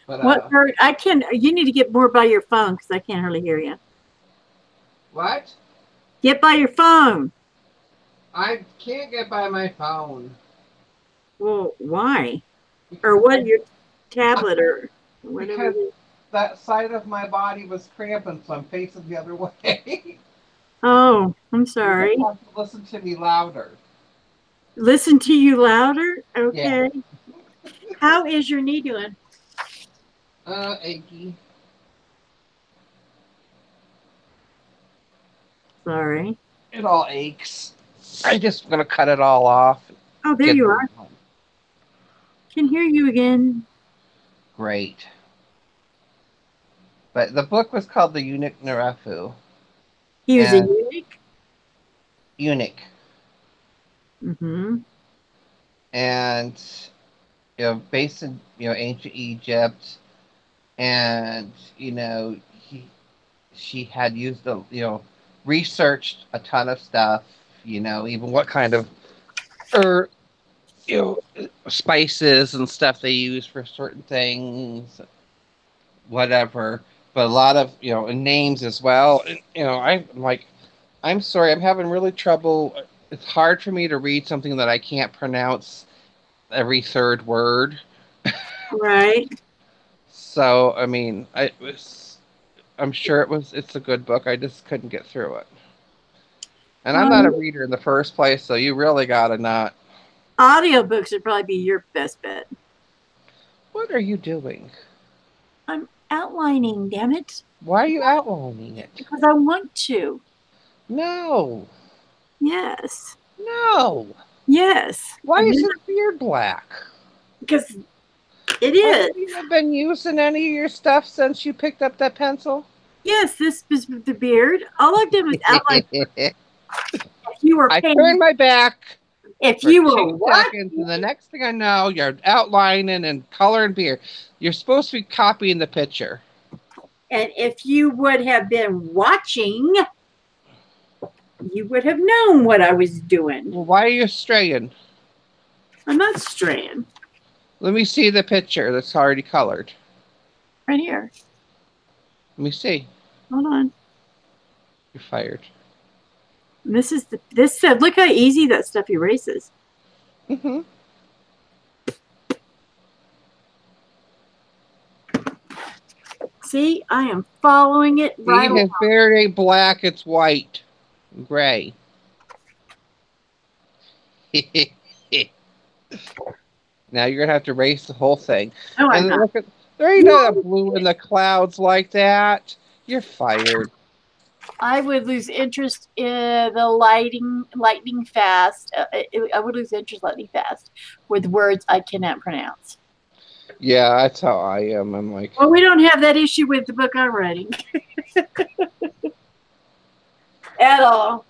But What bird? I can. You need to get more by your phone because I can't hardly hear you. what? Get by your phone. I can't get by my phone Well, why? Or because what? Your tablet or whatever it because is. that side of my body was cramping, so I'm facing the other way. Oh, I'm You're gonna sorry. have to listen to me louder. Listen to you louder. Yeah. Okay. How is your knee doing? Achy. Sorry. It all aches. I'm just gonna cut it all off. Oh, there Get you the are. Can hear you again. great. But the book was called The Eunuch Nerefu. He was a And eunuch. eunuch. Mm-hmm. And based in ancient Egypt, and he she had used researched a ton of stuff. Even what kind of or spices and stuff they use for certain things, whatever. But a lot of names as well. And, I'm like, I'm sorry, I'm having really trouble. It's hard for me to read something that I can't pronounce every third word. Right. So I mean, I'm sure it's a good book. I just couldn't get through it. And I'm not a Um, reader in the first place, so you really gotta not. Audiobooks would probably be your best bet. What are you doing? I'm outlining, damn it. Why are you outlining it? Because I want to. No, Yes. no. Yes. Why And then is his beard black? because it Haven't is. you been using any of your stuff since you picked up that pencil? Yes, this is the beard. All I've done was outline. I If you were turned paying, my back if for you were 2 seconds, watching, and the next thing I know, you're outlining and coloring beard. You're supposed to be copying the picture. and if you would have been watching, you would have known what I was doing. Well, why are you straying? I'm not straying. Let me see the picture that's already colored. Right here. Let me see. Hold on. You're fired. And this said, look how easy that stuff erases. Mm-hmm. See, I am following it right See, along. his beard ain't black, it's white. Gray. Now you're gonna have to erase the whole thing. No, I'm And not. look at there ain't You a always blue in did. the clouds like that. You're fired. I would lose interest in the lightning fast. I would lose interest lightning fast with words I cannot pronounce. Yeah, that's how I am. I'm like, Well, we don't have that issue with the book I'm writing at all.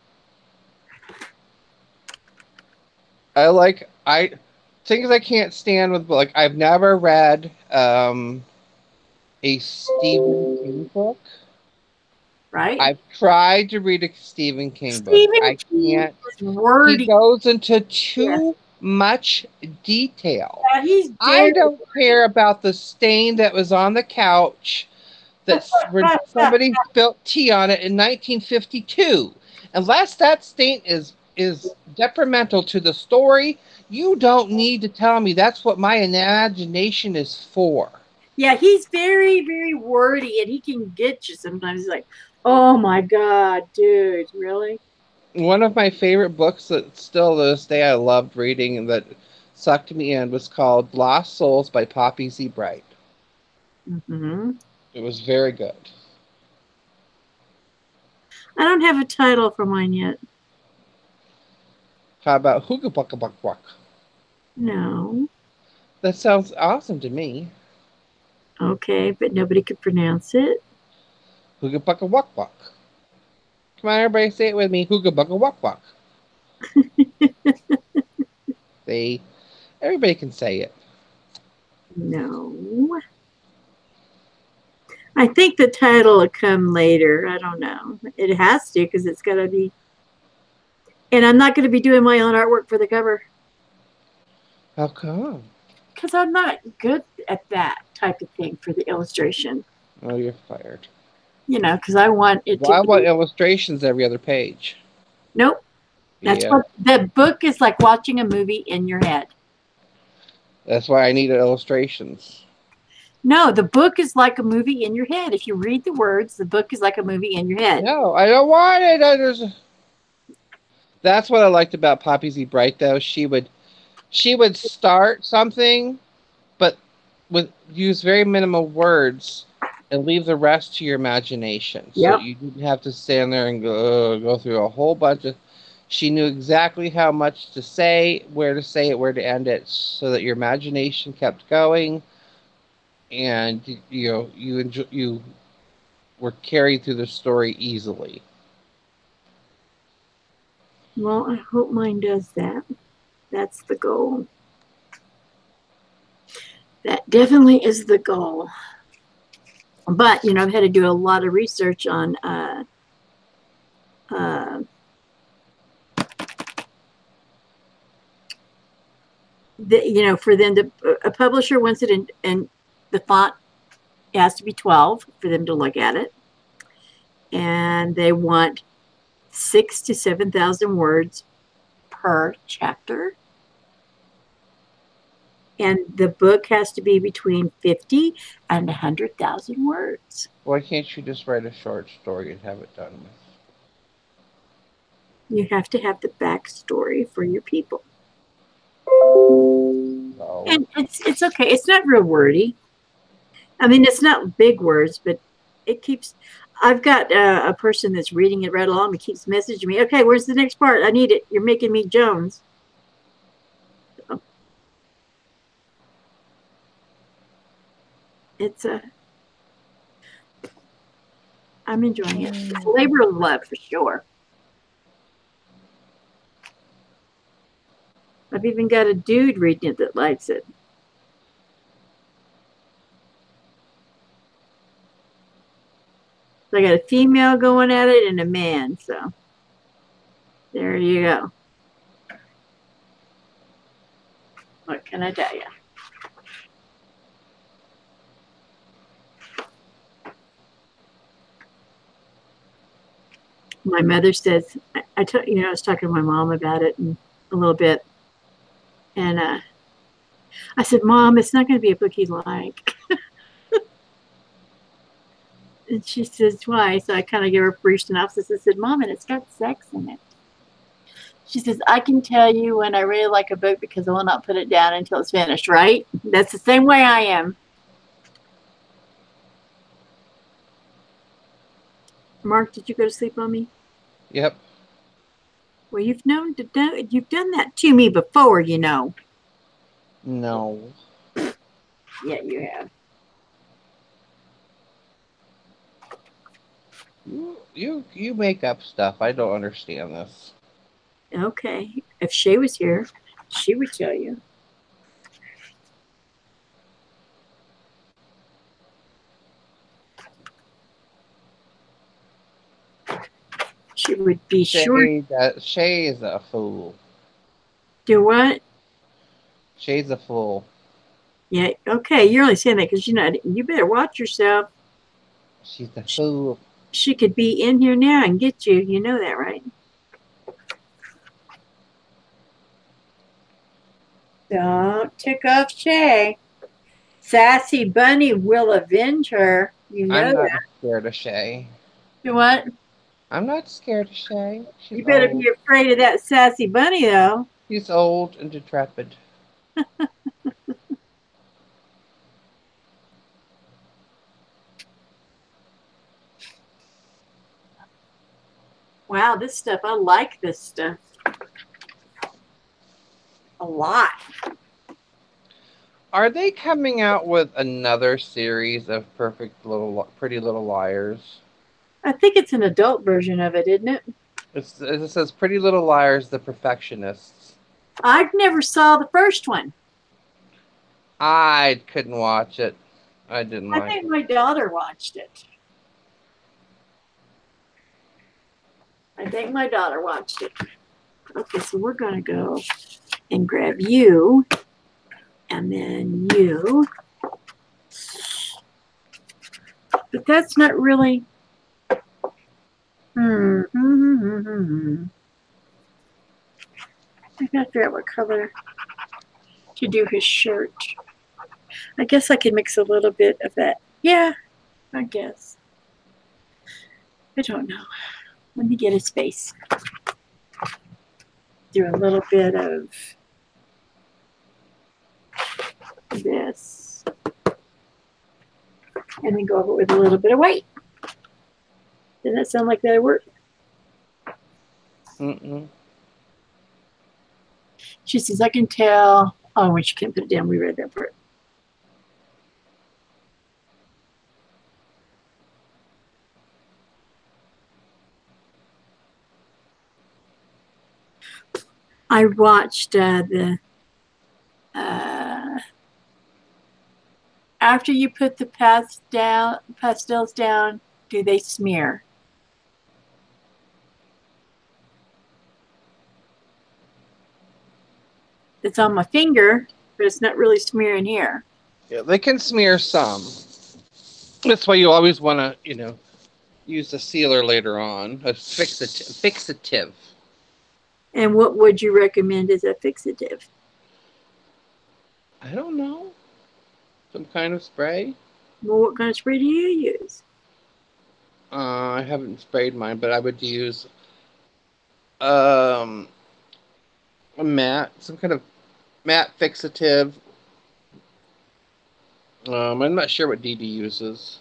I things I can't stand with like I've never read a Stephen King book. Right? I've tried to read a Stephen King book. Stephen I King can't. is He wordy. goes into Yes. too much detail. Yeah, he's I very don't care about the stain that was on the couch that's when somebody spilled tea on it in 1952. Unless that stain is detrimental to the story, you don't need to tell me that's what my imagination is for. yeah, he's very wordy, and he can get you sometimes. He's like, oh my god, dude, really? One of my favorite books that still to this day I loved reading and that sucked me in was called Lost Souls by Poppy Z. Brite. Mm-hmm. It was very good. I don't have a title for mine yet. How about Hooga Bucka Buck Buck? No. That sounds awesome to me. Okay, but nobody could pronounce it. Hooga Bucka Buck Buck. Come on, everybody, say it with me. Hooga bugga walk walk. See, everybody can say it. No. I think the title will come later. I don't know. It has to because it's got to be. And I'm not going to be doing my own artwork for the cover How come? because I'm not good at that type of thing for the illustration. Oh, you're fired. Because I want it Well, to I want be. illustrations every other page. Nope. That's Yeah, what the book is like watching a movie in your head. that's why I needed illustrations. No, the book is like a movie in your head. If you read the words, the book is like a movie in your head. No, I don't want it. That's what I liked about Poppy Z Bright, though. She would start something, but with use very minimal words and leave the rest to your imagination. So Yep. you didn't have to stand there and go through a whole bunch of. She knew exactly how much to say it, where to end it, so that your imagination kept going, and you were carried through the story easily. Well, I hope mine does that. That's the goal. That definitely is the goal. But I've had to do a lot of research on uh, for them to a publisher wants it in the font. It has to be 12 for them to look at it, and they want 6,000 to 7,000 words per chapter. And the book has to be between 50 and 100,000 words. Why can't you just write a short story and have it done with? You have to have the backstory for your people. No. And it's okay. It's not real wordy. I mean, it's not big words, but it keeps. I've got a person that's reading it right along. He keeps messaging me. Okay, where's the next part? I need it. You're making me Jones. So it's a. I'm enjoying it. It's a labor of love for sure. I've even got a dude reading it that likes it. So I got a female going at it and a man. So there you go. What can I tell you? My mother says, I was talking to my mom about it and a little bit. And I said, Mom, it's not going to be a book you like. And she says, why? So I kind of gave her a brief synopsis. I said, Mom, and it's got sex in it. She says, I can tell you when I really like a book because I will not put it down until it's finished, right? That's the same way I am. Mark, did you go to sleep on me? Yep. Well, you've done that to me before, No. Yeah, you have. You make up stuff. I don't understand this. Okay. If Shay was here, she would tell you. She would be sure. Shay is a fool. Do what? Shay's a fool. Yeah. Okay. You're only saying that because you better watch yourself. She's a fool. She could be in here now and get you. You know that, right? Don't tick off Shay. Sassy Bunny will avenge her. You know I'm not that. scared of Shay. You what? I'm not scared of Shay. She's You better old. be afraid of that sassy bunny, though. She's old and decrepit. Wow, this stuff. I like this stuff a lot. Are they coming out with another series of Pretty Little Liars? I think it's an adult version of it, isn't it? It says Pretty Little Liars, The Perfectionists. I've never saw the first one. I couldn't watch it. I didn't I like think it. my daughter watched it. I think my daughter watched it. Okay, so we're going to go and grab you and then you. But that's not really. I gotta figure out what color to do his shirt. I guess I can mix a little bit of that. Yeah, I guess. I don't know. Let me get his face. Do a little bit of this. And then go over it with a little bit of white. Doesn't that sound like that would work? Mm-mm. She says, I can tell. Oh, when she can't put it down, we read that part. I watched the after you put the pastels down, do they smear? It's on my finger, but it's not really smearing here. Yeah, they can smear some. That's why you always want to, use a sealer later on, a fixative. And what would you recommend as a fixative? I don't know. Some kind of spray. Well, what kind of spray do you use? I haven't sprayed mine, but I would use um, a matte, some kind of matte fixative. I'm not sure what DD uses.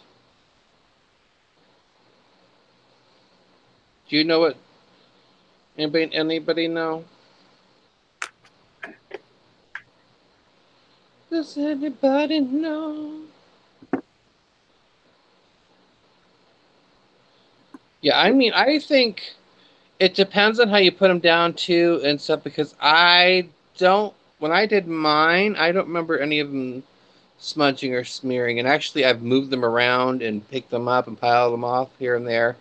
Do you know what? Anybody know? Does anybody know? Yeah, I mean, I think it depends on how you put them down too and stuff because I don't. When I did mine, I don't remember any of them smudging or smearing. And actually, I've moved them around and picked them up and piled them off here and there,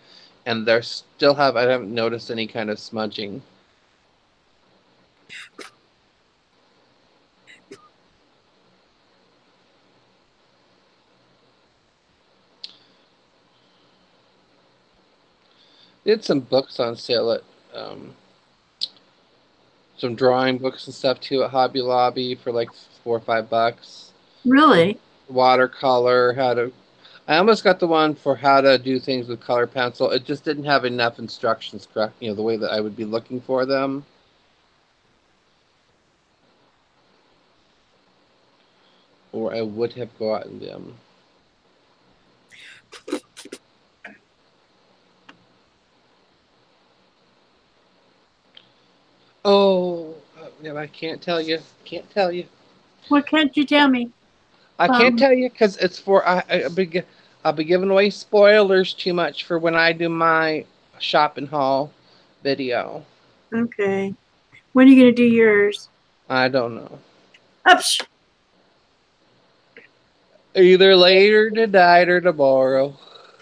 and they're still have. I haven't noticed any kind of smudging. Did some books on sale at some drawing books and stuff too at Hobby Lobby for like $4 or $5. Really? Watercolor, how to. I almost got the one for how to do things with color pencil. It just didn't have enough instructions, correct? The way that I would be looking for them. Or I would have gotten them. Oh, yeah, I can't tell you. Can't tell you. What can't you tell me? I can't tell you because it's for I'll be giving away spoilers too much for when I do my shopping haul video. Okay. When are you going to do yours? I don't know. Upsh. Either later tonight or tomorrow.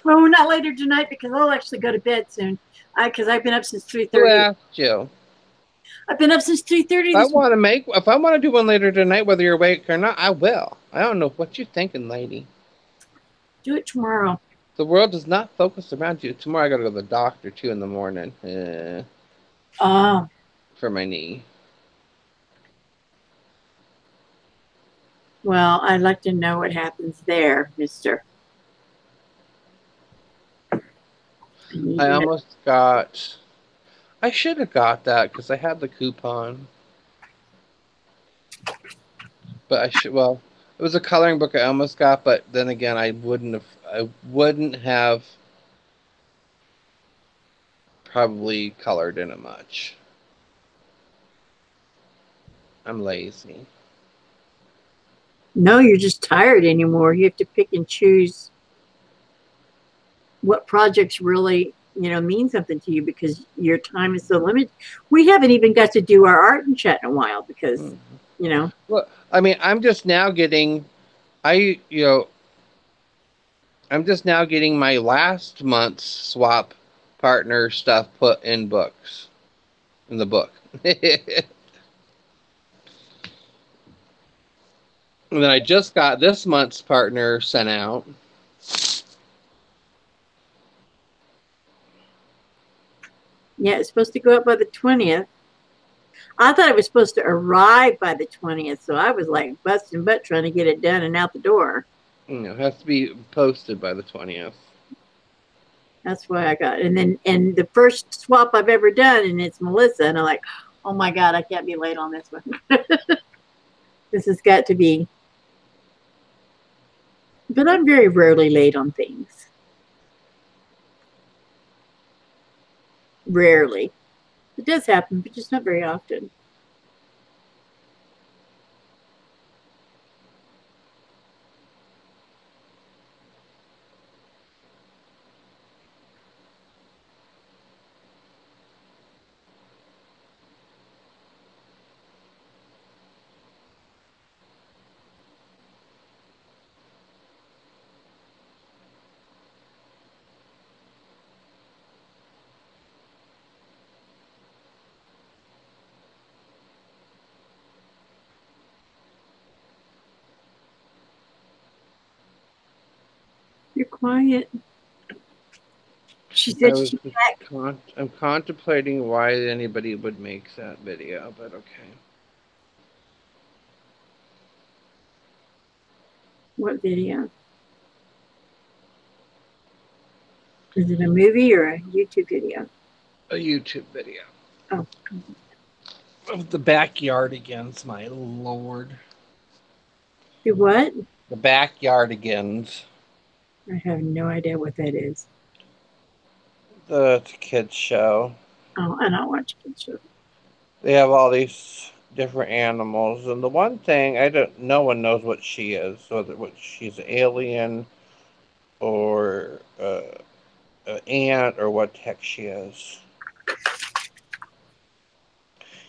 Well, not later tonight because I'll actually go to bed soon. Because I've been up since Who 3:30. asked you? I've been up since 3:30 If I this morning. want to if I want to do one later tonight, whether you're awake or not, I will. I don't know what you're thinking, lady. Do it tomorrow. The world does not focus around you. Tomorrow I got to go to the doctor too in the morning Oh, for my knee. well, I'd like to know what happens there, mister. I almost got. I should have got that because I had the coupon. But I should. Well, it was a coloring book I almost got, but then again, I wouldn't have. I wouldn't have probably colored in it much. I'm lazy. No, you're just tired anymore. You have to pick and choose. what projects really, mean something to you because your time is so limited. We haven't even got to do our art and chat in a while because, Mm. you know, Well, I mean, I'm just now getting, I, you know, I'm just now getting my last month's swap partner stuff put in books, in the book. And then I just got this month's partner sent out. yeah, it's supposed to go up by the 20th. I thought it was supposed to arrive by the 20th. So I was like busting butt trying to get it done and out the door. It has to be posted by the 20th. That's why I got it. And the first swap I've ever done, and it's Melissa. And I'm like, oh my God, I can't be late on this one. This has got to be. But I'm very rarely late on things. Rarely. It does happen, but just not very often. You're quiet. She I said was she's back. I'm contemplating why anybody would make that video, but okay. What video? Is it a movie or a YouTube video? A YouTube video Oh, of the backyardigans, my lord. do what? The backyardigans. I have no idea what that is. The kids show. Oh, I don't watch kids shows. They have all these different animals, and the one thing I don't, no one knows what she is, whether what she's an alien or an ant or what the heck she is.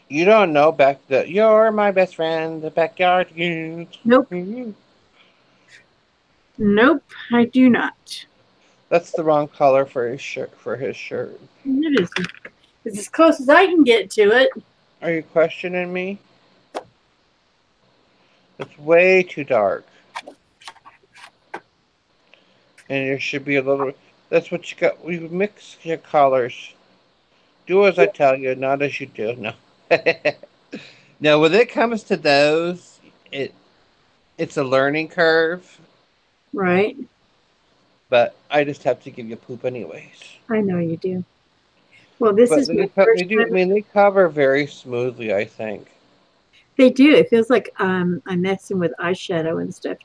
You don't know back that you're my best friend, the backyardigans. Nope. Nope, I do not. That's the wrong color for his shirt. It is. It's as close as I can get to it. Are you questioning me? It's way too dark, and there should be a little. That's what you got. We mix your colors. Do as I tell you, not as you do. No. Now, when it comes to those, it's a learning curve. Right. But I just have to give you poop anyways. I know you do. Well, this But is my they first do. I time. mean, they cover very smoothly. I think. They do. It feels like I'm messing with eyeshadow and stuff.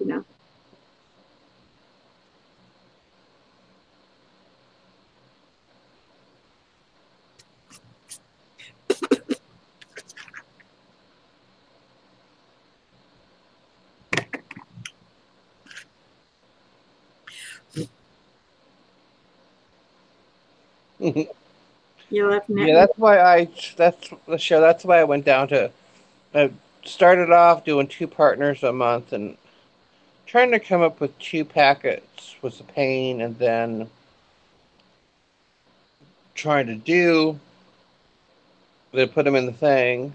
You're laughing at Yeah, me. that's why I. That's the show. That's why I went down to. I started off doing two partners a month and trying to come up with two packets was a pain, and then trying to do. They put them in the thing.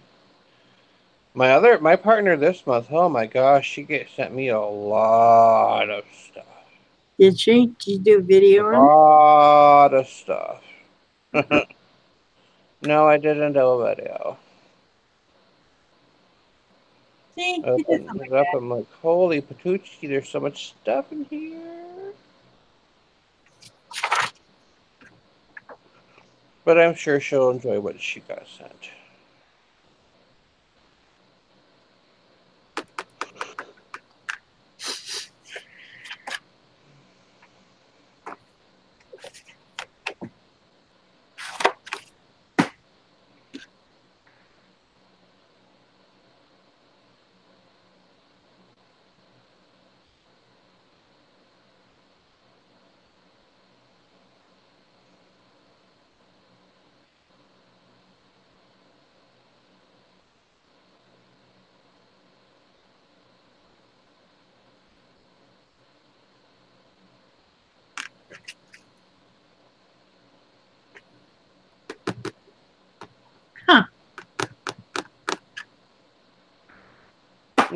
My partner this month. Oh my gosh, sent me a lot of stuff. Did she? Did you do a A video on it? lot of stuff. No, I didn't do a video. See, I it doesn't opened look it up. I'm like, holy Patucci, there's so much stuff in here. But I'm sure she'll enjoy what she got sent.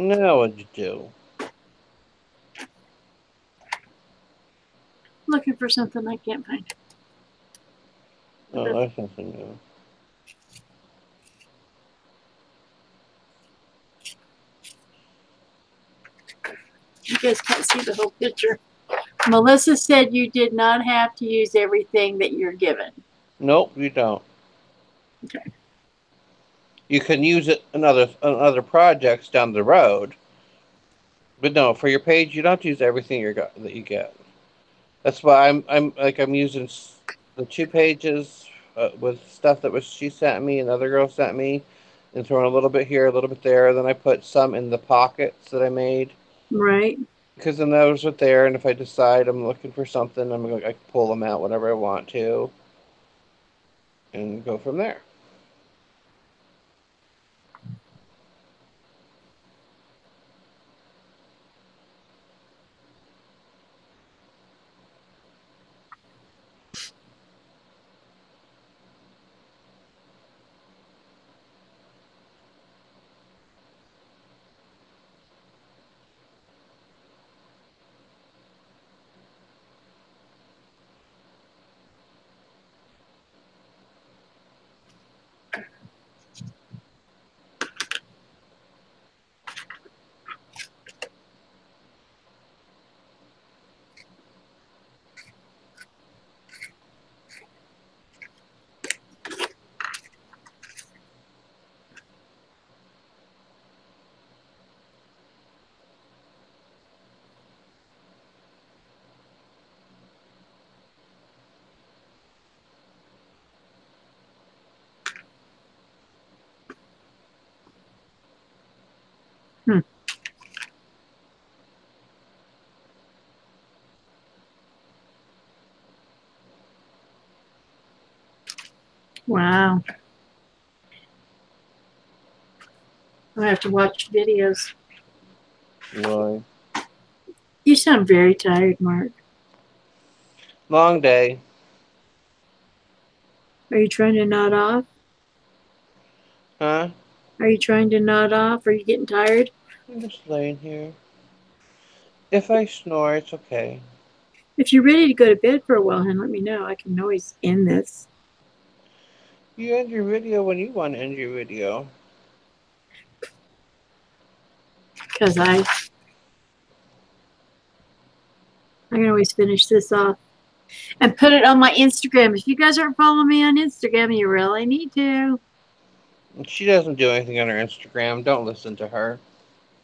Now what'd you do? Looking for something I can't find. Oh, that's something new. You guys can't see the whole picture. Melissa said you did not have to use everything that you're given. Nope, you don't. Okay. You can use it in other projects down the road, but no, for your page, you don't use everything that you get. That's why I'm using the 2 pages with stuff that she sent me and the other girl sent me, and throwing a little bit here, a little bit there. Then I put some in the pockets that I made. Right. Because then those are there, and if I decide I'm looking for something, I can pull them out whenever I want to, and go from there. Hmm. Wow. I have to watch videos. Why? You sound very tired, Mark. Long day. Are you trying to nod off? Huh? Are you trying to nod off? Are you getting tired? I'm just laying here. If I snore, it's okay. If you're ready to go to bed for a while, then let me know. I can always end this. You end your video when you want to end your video. Because I can always finish this off and put it on my Instagram. If you guys aren't following me on Instagram, you really need to. She doesn't do anything on her Instagram. Don't listen to her.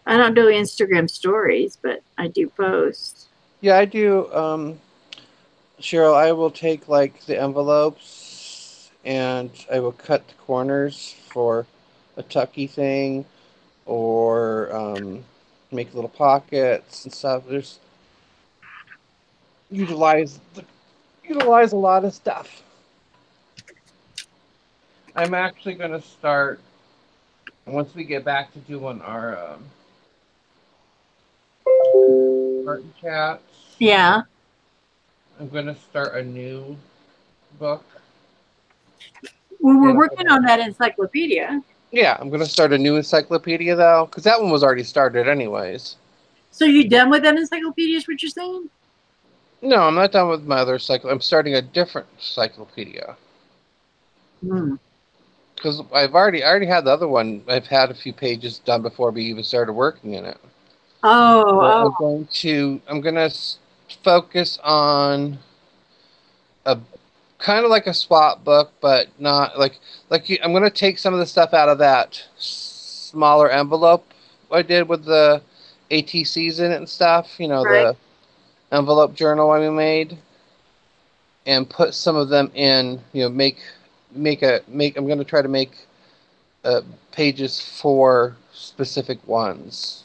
I don't do Instagram stories, but I do post. Yeah, I do. Cheryl, I will take like the envelopes and I will cut the corners for a tucky thing, or make little pockets and stuff. There's utilize utilize a lot of stuff. I'm actually going to start once we get back to doing our art and chats. Yeah. I'm going to start a new book. Well, we're working on that encyclopedia. Yeah, I'm going to start a new encyclopedia though, because that one was already started anyways. So you done with that encyclopedia is what you're saying? No, I'm not done with my other cycle. I'm starting a different encyclopedia. Hmm. Because I already had the other one. I've had a few pages done before we even started working in it. So Oh. I'm gonna focus on a kind of like a swap book, but not I'm gonna take some of the stuff out of that smaller envelope I did with the ATCs in it and stuff. You know, Right. the envelope journal I made, and put some of them in. You know, make. I'm gonna try to make pages for specific ones.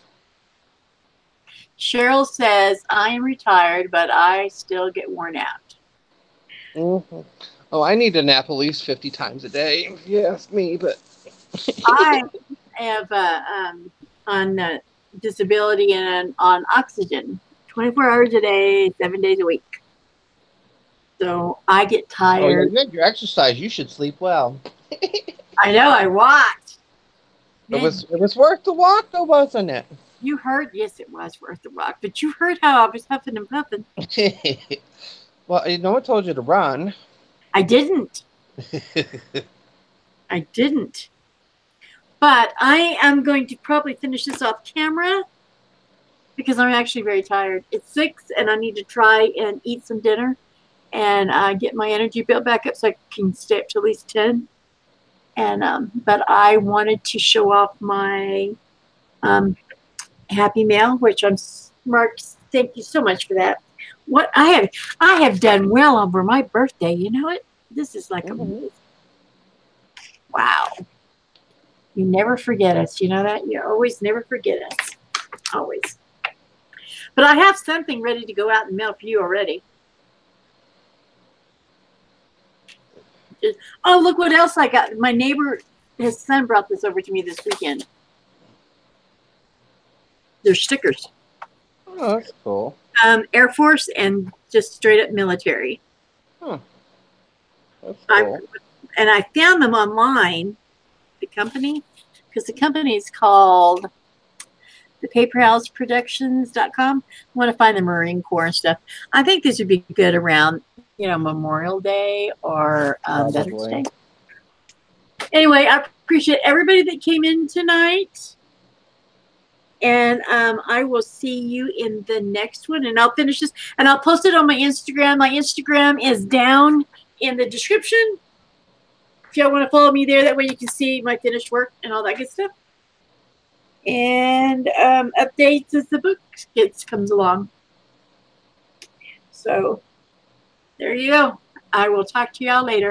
Cheryl says, I am retired, but I still get worn out. Mm-hmm. Oh, I need to nap at least 50 times a day. If you ask me, but I have on disability and on oxygen 24 hours a day, 7 days a week. So I get oh yeah, tired. you had your exercise. You should sleep well. I know, I watch. It was worth the walk, though, wasn't it? You heard, yes, it was worth the walk, but you heard how I was huffing and puffing. Well, no one told you to run. I didn't. I didn't. But I am going to probably finish this off camera because I'm actually very tired. It's 6 and I need to try and eat some dinner and get my energy built back up so I can stay up to at least 10. And but I wanted to show off my Happy Mail, which I'm Mark. Thank you so much for that. What I have done well over my birthday. You know it. This is like amazing. Wow. You never forget us. You know that? You always never forget us. Always. But I have something ready to go out and mail for you already. Oh, look what else I got. My neighbor, his son brought this over to me this weekend. They're stickers. Oh, that's cool. Air Force and just straight up military. Huh. That's cool. And I found them online, the company, because the company is called thepaperhouseproductions.com. I want to find the Marine Corps and stuff. I think this would be good around, Memorial Day or Veterans Day. Anyway, I appreciate everybody that came in tonight. And I will see you in the next one. And I'll finish this. And I'll post it on my Instagram. My Instagram is down in the description. If y'all want to follow me there, that way you can see my finished work and all that good stuff. And updates as the book comes along. So there you go. I will talk to y'all later.